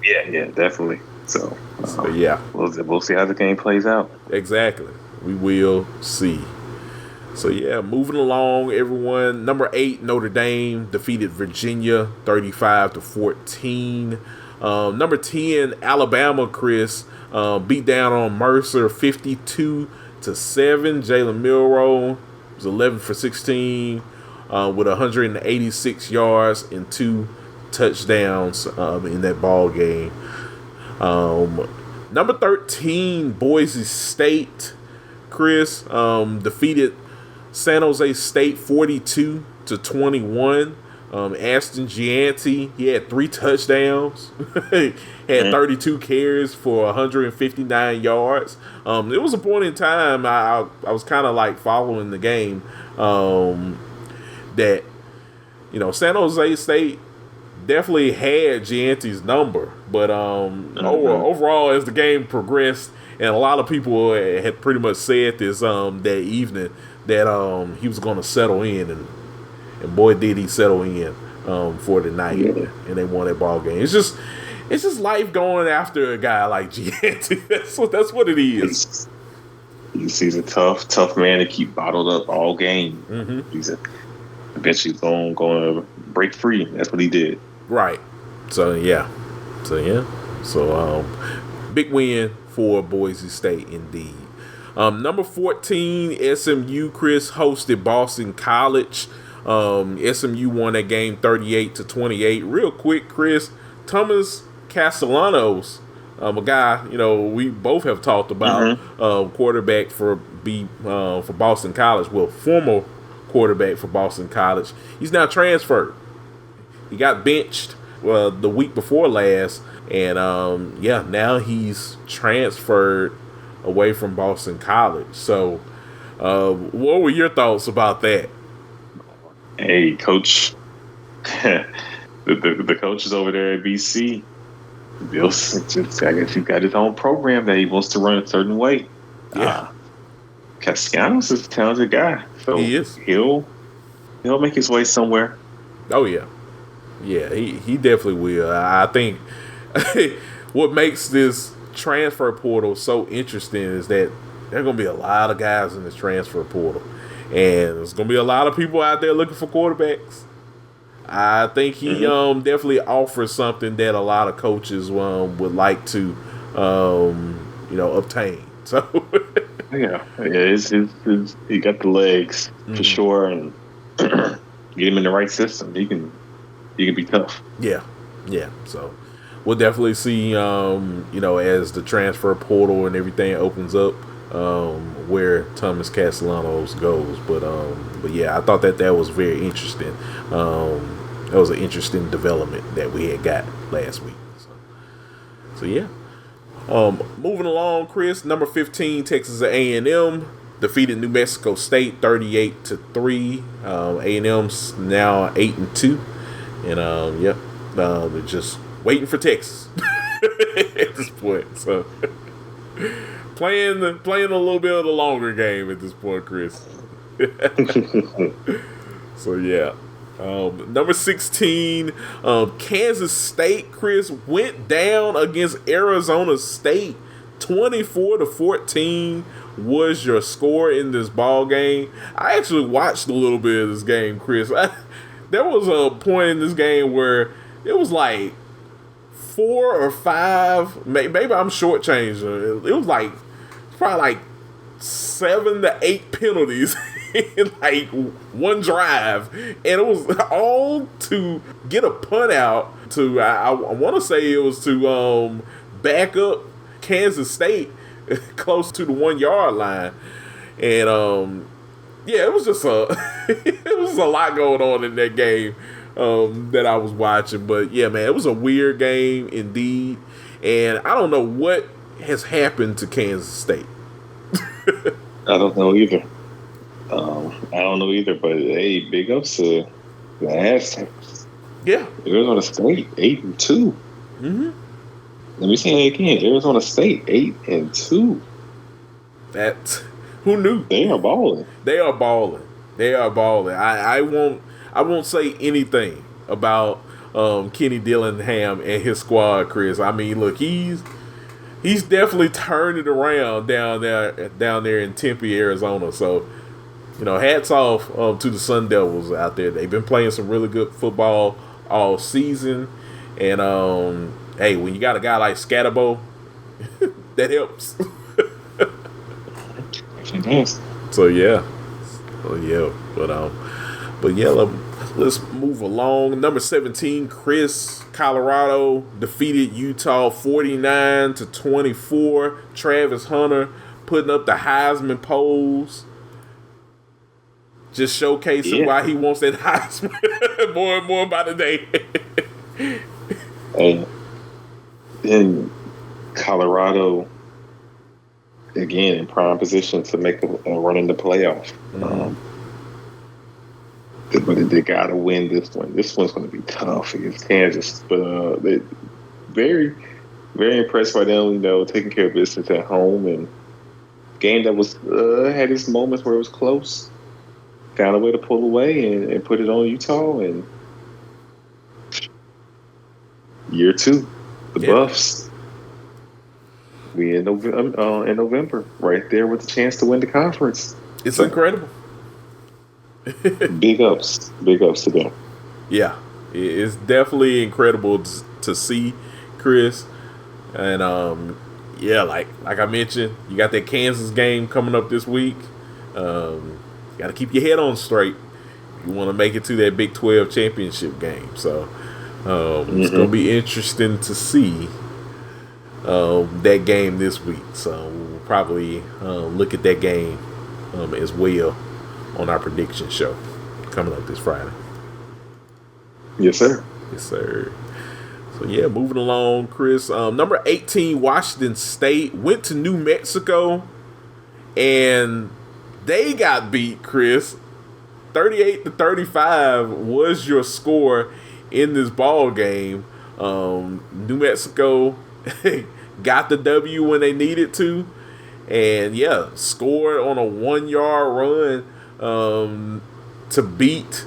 Yeah, definitely. So we'll see how the game plays out. Exactly. We will see. So, moving along, everyone. Number 8, Notre Dame defeated Virginia 35-14. Number 10, Alabama, Chris, beat down on Mercer 52-7. Jalen Milroe was 11 for 16 with 186 yards and 2 touchdowns in that ball game. Number 13, Boise State, Chris, defeated San Jose State 42-21. Ashton Gianti, he had 3 touchdowns. He had 32 carries for 159 yards. It was a point in time I was kind of like following the game that, San Jose State definitely had Gianti's number. But overall, as the game progressed, And a lot of people had pretty much said this that evening that he was going to settle in, and boy did he settle in for the night, and they won that ball game. It's just life going after a guy like Gianti. That's what it is. He's a tough man to keep bottled up all game. Mm-hmm. He's eventually going to break free. That's what he did. Right. So big win for Boise State indeed. Number 14, SMU, Chris, hosted Boston College. SMU won that game 38-28. Real quick, Chris, Thomas Castellanos, a guy we both have talked about, quarterback for Boston College. Well, former quarterback for Boston College. He's now transferred. He got benched the week before last, and now he's transferred away from Boston College. So, what were your thoughts about that? Hey, coach, the coach is over there at BC. I guess he got his own program that he wants to run a certain way. Yeah, Castellanos is a talented guy, so he is. He'll make his way somewhere. Oh yeah, he definitely will. I think what makes this transfer portal so interesting is that there are going to be a lot of guys in this transfer portal, and there's going to be a lot of people out there looking for quarterbacks. I think he definitely offers something that a lot of coaches would like to obtain. So he got the legs for sure, and get him in the right system. He can be tough. Yeah. So we'll definitely see, as the transfer portal and everything opens up, where Thomas Castellanos goes. But yeah, I thought that was very interesting. That was an interesting development that we had got last week. So yeah. Moving along, Chris, number 15, Texas A&M defeated New Mexico State 38-3. A&M's now 8-2, and they're just waiting for Texas at this point. So playing a little bit of the longer game at this point, Chris. So yeah. Number 16, Kansas State, Chris, went down against Arizona State. 24-14 was your score in this ball game. I actually watched a little bit of this game, Chris. There was a point in this game where it was like 4 or 5. Maybe I'm shortchanging. It was like probably like 7 to 8 penalties in like one drive, and it was all to get a punt out to I want to say it was to back up Kansas State close to the 1 yard line, and it was just it was a lot going on in that game that I was watching. But yeah, man, it was a weird game indeed, and I don't know what has happened to Kansas State. I don't know either. But hey, big ups to the Aztecs. Yeah. Arizona State, 8-2. Mm-hmm. Let me say it again. Arizona State, 8-2. That, who knew? They are balling. I won't say anything about Kenny Dillingham and his squad, Chris. I mean, look, he's definitely turned it around down there in Tempe, Arizona. So, hats off to the Sun Devils out there. They've been playing some really good football all season. And, hey, when you got a guy like Scatterbo, that helps. So, yeah. But yeah, let's move along. Number 17, Chris, Colorado defeated Utah 49-24. Travis Hunter putting up the Heisman pose. Just showcasing why he wants that Heisman more and more by the day. And in Colorado, again, in prime position to make a run in the playoff. But they got to win this one. This one's going to be tough against Kansas. But very, Very impressed by them, taking care of business at home, and game that was had its moments where it was close. Found a way to pull away and put it on Utah. And year two, the Buffs. We in November, right there with the chance to win the conference. It's incredible. Big ups to them. Yeah, it's definitely incredible to see, Chris. And like I mentioned, you got that Kansas game coming up this week. You got to keep your head on straight. You want to make it to that Big 12 championship game. So it's going to be interesting to see that game this week. So we'll probably look at that game as well on our prediction show coming up this Friday. Yes, sir. Yes, sir. So, yeah, moving along, Chris. Number 18, Washington State, went to New Mexico, and they got beat, Chris. 38-35 was your score in this ball game. New Mexico got the W when they needed to, and, yeah, scored on a 1-yard run to beat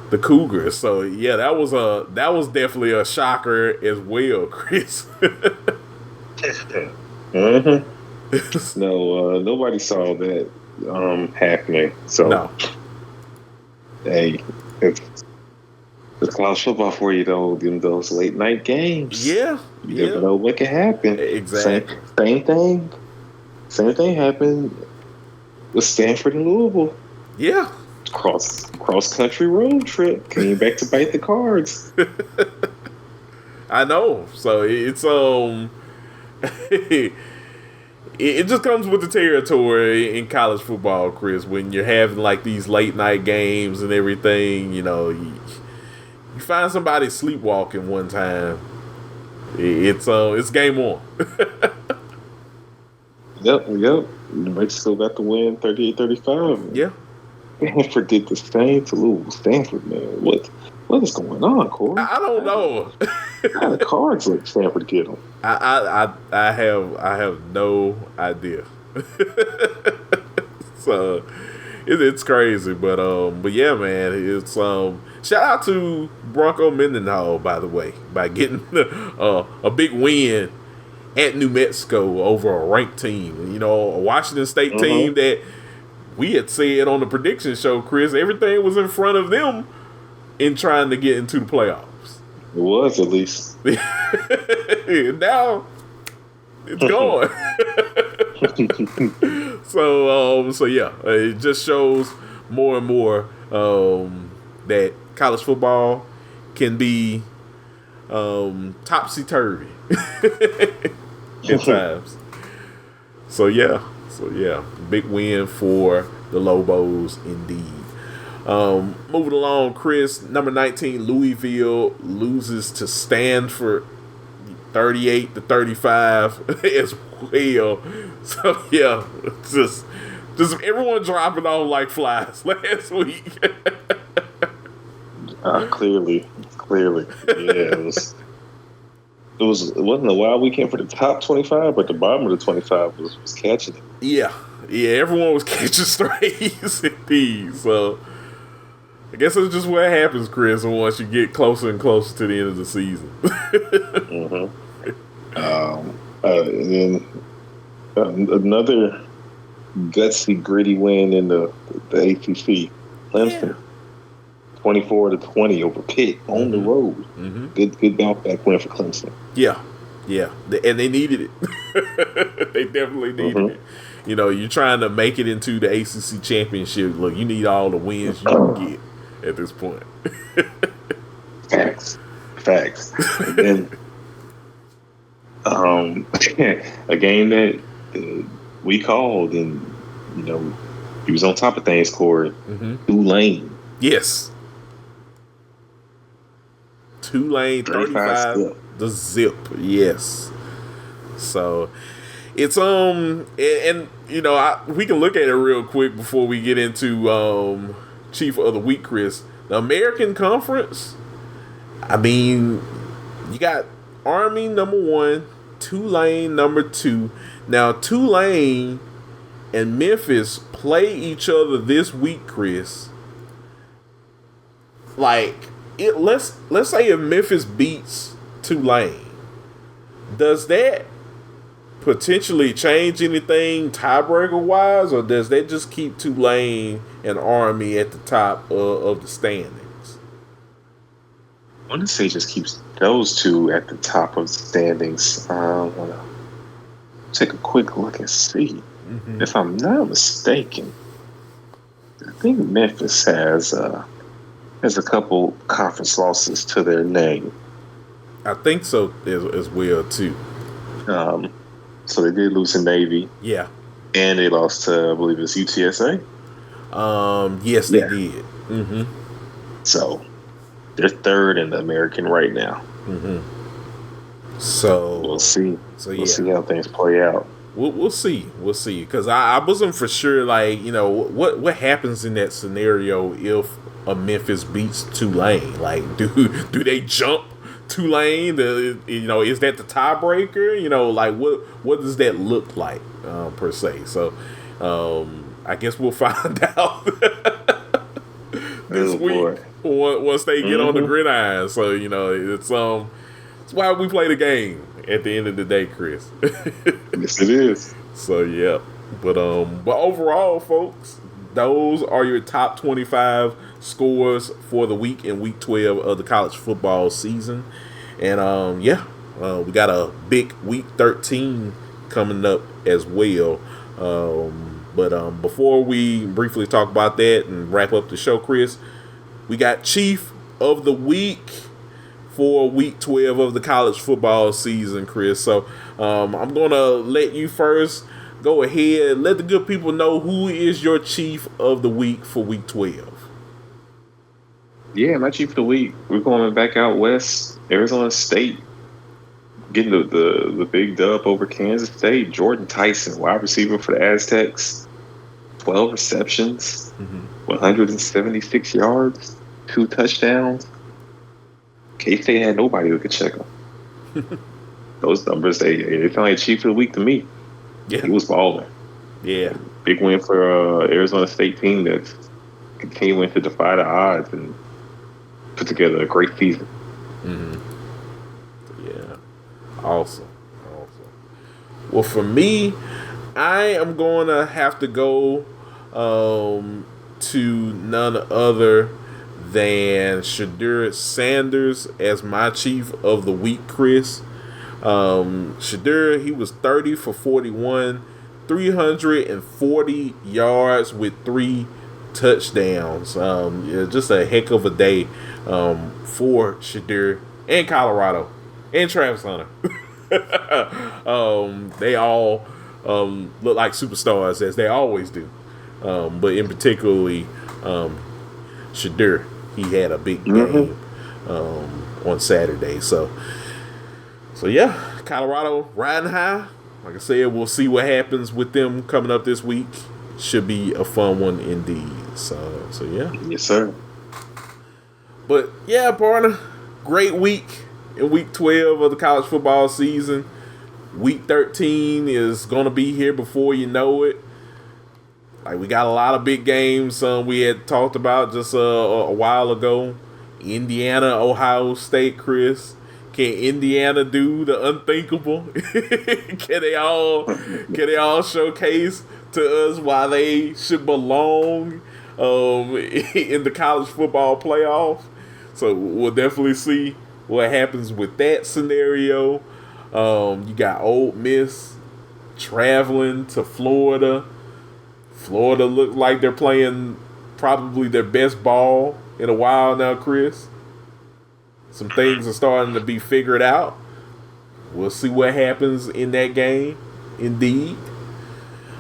the Cougars. So yeah, that was definitely a shocker as well, Chris. No, nobody saw that happening. So no. Hey, it's college football for you, though. Those late night games. Yeah, you never know what can happen. Exactly. Same thing happened with Stanford and Louisville. Yeah. Cross country road trip, came back to bite the cards. I know. So it's it just comes with the territory in college football, Chris. When you're having like these late night games and everything, you find somebody sleepwalking one time, it's game on. Yep. New Mexico got the win 38-35. Yeah. Stanford did the same to lose. Stanford, man. What is going on, Kory? I don't know. How the cards let Stanford get them? I have no idea. So it's crazy, but yeah, man. It's shout out to Bronco Mendenhall, by the way, by getting a big win at New Mexico over a ranked team. A Washington State team that we had said on the prediction show, Chris, everything was in front of them in trying to get into the playoffs. It was, at least. Now it's gone. So yeah, it just shows more and more that college football can be topsy-turvy at times. So yeah, big win for the Lobos indeed. Moving along, Chris, number 19, Louisville loses to Stanford 38-35 as well. So yeah, just everyone dropping off like flies last week. Clearly, yeah, it wasn't a wild weekend for the top 25, but the bottom of the 25 was catching it. Yeah, everyone was catching strays indeed. So I guess it's just what happens, Chris, once you get closer and closer to the end of the season. And then another gutsy, gritty win in the ACC. Clemson, 24-20 over Pitt on the road. Good bounce back win for Clemson. Yeah, and they needed it. They definitely needed it. You're trying to make it into the ACC championship. Look, you need all the wins you can get at this point. Facts. And then a game that we called, and he was on top of things, Kory. Tulane. Yes. Tulane 35 the zip. Yes. So it's and we can look at it real quick before we get into Chief of the Week, Chris. The American Conference, I mean, you got Army number 1, Tulane number 2. Now Tulane and Memphis play each other this week, Chris. Like let's say if Memphis beats Tulane, does that potentially change anything tiebreaker wise, or does that just keep Tulane and Army at the top of the standings? I want to say just keeps those two at the top of the standings. I want to take a quick look and see. Mm-hmm. If I'm not mistaken, I think Memphis has a couple conference losses to their name. I think so as well too. So they did lose to Navy. Yeah. And they lost to, I believe it's UTSA. Yes, they did. Mm-hmm. So they're third in the American right now. Mm-hmm. So we'll see. We'll see how things play out. We'll see. We'll see. Because I wasn't for sure, like, you know, what happens in that scenario if a Memphis beats Tulane? Like, do they jump Tulane? You know, is that the tiebreaker? You know, like what does that look like per se? So I guess we'll find out this week once they get on the gridiron. So you know, it's why we play the game at the end of the day, Chris. Yes, it is. So yeah, but overall, folks, those are your top 25 scores for the week in week 12 of the college football season. And we got a big week 13 coming up as well. But before we briefly talk about that and wrap up the show, Chris, we got Chief of the Week for week 12 of the college football season, Chris. So I'm going to let you first go ahead. Let the good people know who is your Chief of the Week for week 12. Yeah, my Chief of the Week, we're going back out west, Arizona State, getting the big dub over Kansas State. Jordan Tyson, wide receiver for the Aztecs, 12 receptions, 176 yards, 2 touchdowns. K-State had nobody who could check him. Those numbers, they sound like Chief of the Week to me. Yeah. He was balling. Yeah. Big win for Arizona State team that's continuing to defy the odds and put together a great season. Yeah. Awesome. Well, for me, I am going to have to go to none other than Shadur Sanders as my Chief of the Week, Chris. Shadur, he was 30 for 41, 340 yards with 3 touchdowns. Just a heck of a day for Shadur and Colorado and Travis Hunter. They all look like superstars, as they always do. But in particularly, Shadur, he had a big game on Saturday. So yeah, Colorado riding high. Like I said, we'll see what happens with them coming up this week. Should be a fun one indeed. So yeah. Yes, sir. But yeah, partner, great week in week 12 of the college football season. Week 13 is going to be here before you know it. Like, we got a lot of big games we had talked about just a while ago. Indiana, Ohio State, Chris. Can Indiana do the unthinkable? Can they all showcase to us why they should belong in the college football playoff? So we'll definitely see what happens with that scenario. You got Ole Miss traveling to Florida. Florida look like they're playing probably their best ball in a while now, Chris. Some things are starting to be figured out. We'll see what happens in that game, indeed.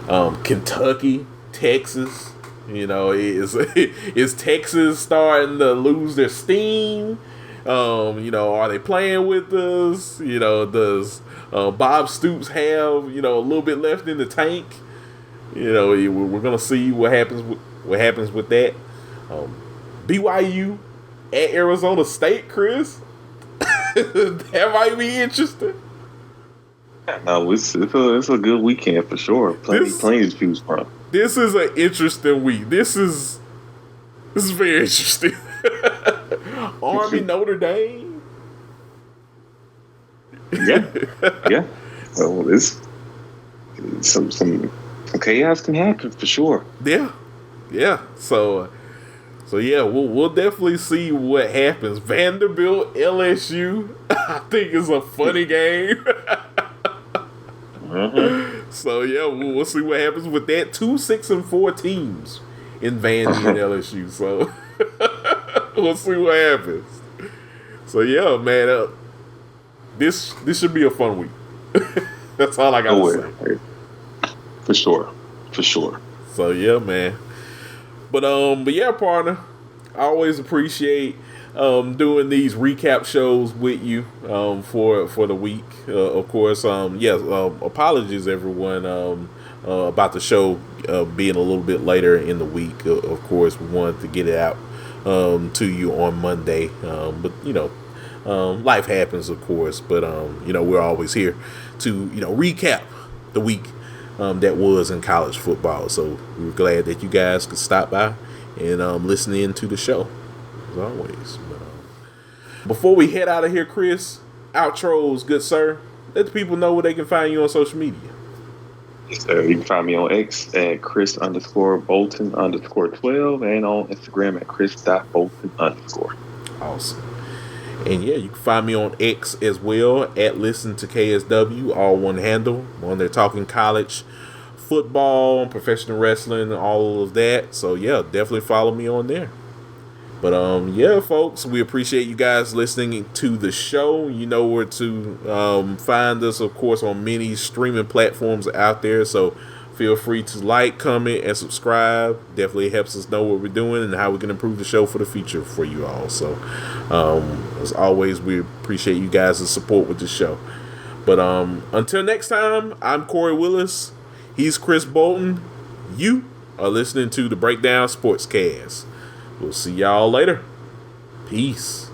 Kentucky, Texas. You know, is Texas starting to lose their steam? You know, are they playing with us? You know, does Bob Stoops have, you know, a little bit left in the tank? You know, we're gonna see what happens with that. BYU at Arizona State, Chris. That might be interesting. No, it's a good weekend for sure. This Plenty to choose from. this is an interesting week. This is very interesting. Army Notre Dame. Yeah, yeah. So it's some chaos can happen for sure. Yeah, yeah. So yeah, we'll definitely see what happens. Vanderbilt LSU, I think is a funny game. So yeah, we'll see what happens with that. 2-6-4 teams in Vandy and LSU. So we'll see what happens. So yeah, man, this should be a fun week. That's all I gotta say. For sure, for sure. So yeah, man. But yeah, partner, I always appreciate doing these recap shows with you for the week. Of course, yes. Apologies, everyone, about the show being a little bit later in the week. Of course, we wanted to get it out to you on Monday, but life happens, of course. But we're always here to recap the week that was in college football. So we're glad that you guys could stop by and listen in to the show, as always. But, before we head out of here, Chris, outros, good sir. Let the people know where they can find you on social media. Yes, sir. You can find me on X at Chris_Bolton_12 and on Instagram at Chris.Bolton_. Awesome. And yeah, you can find me on X as well at Listen to KSW, all one handle. On there talking college football, professional wrestling, all of that. So yeah, definitely follow me on there. But yeah, folks, we appreciate you guys listening to the show. You know where to find us, of course, on many streaming platforms out there. So feel free to like, comment, and subscribe. Definitely helps us know what we're doing and how we can improve the show for the future for you all. So as always, we appreciate you guys' support with the show. But until next time, I'm Kory Willis. He's Chris Bolton. You are listening to the Breakdown Sportscast. We'll see y'all later. Peace.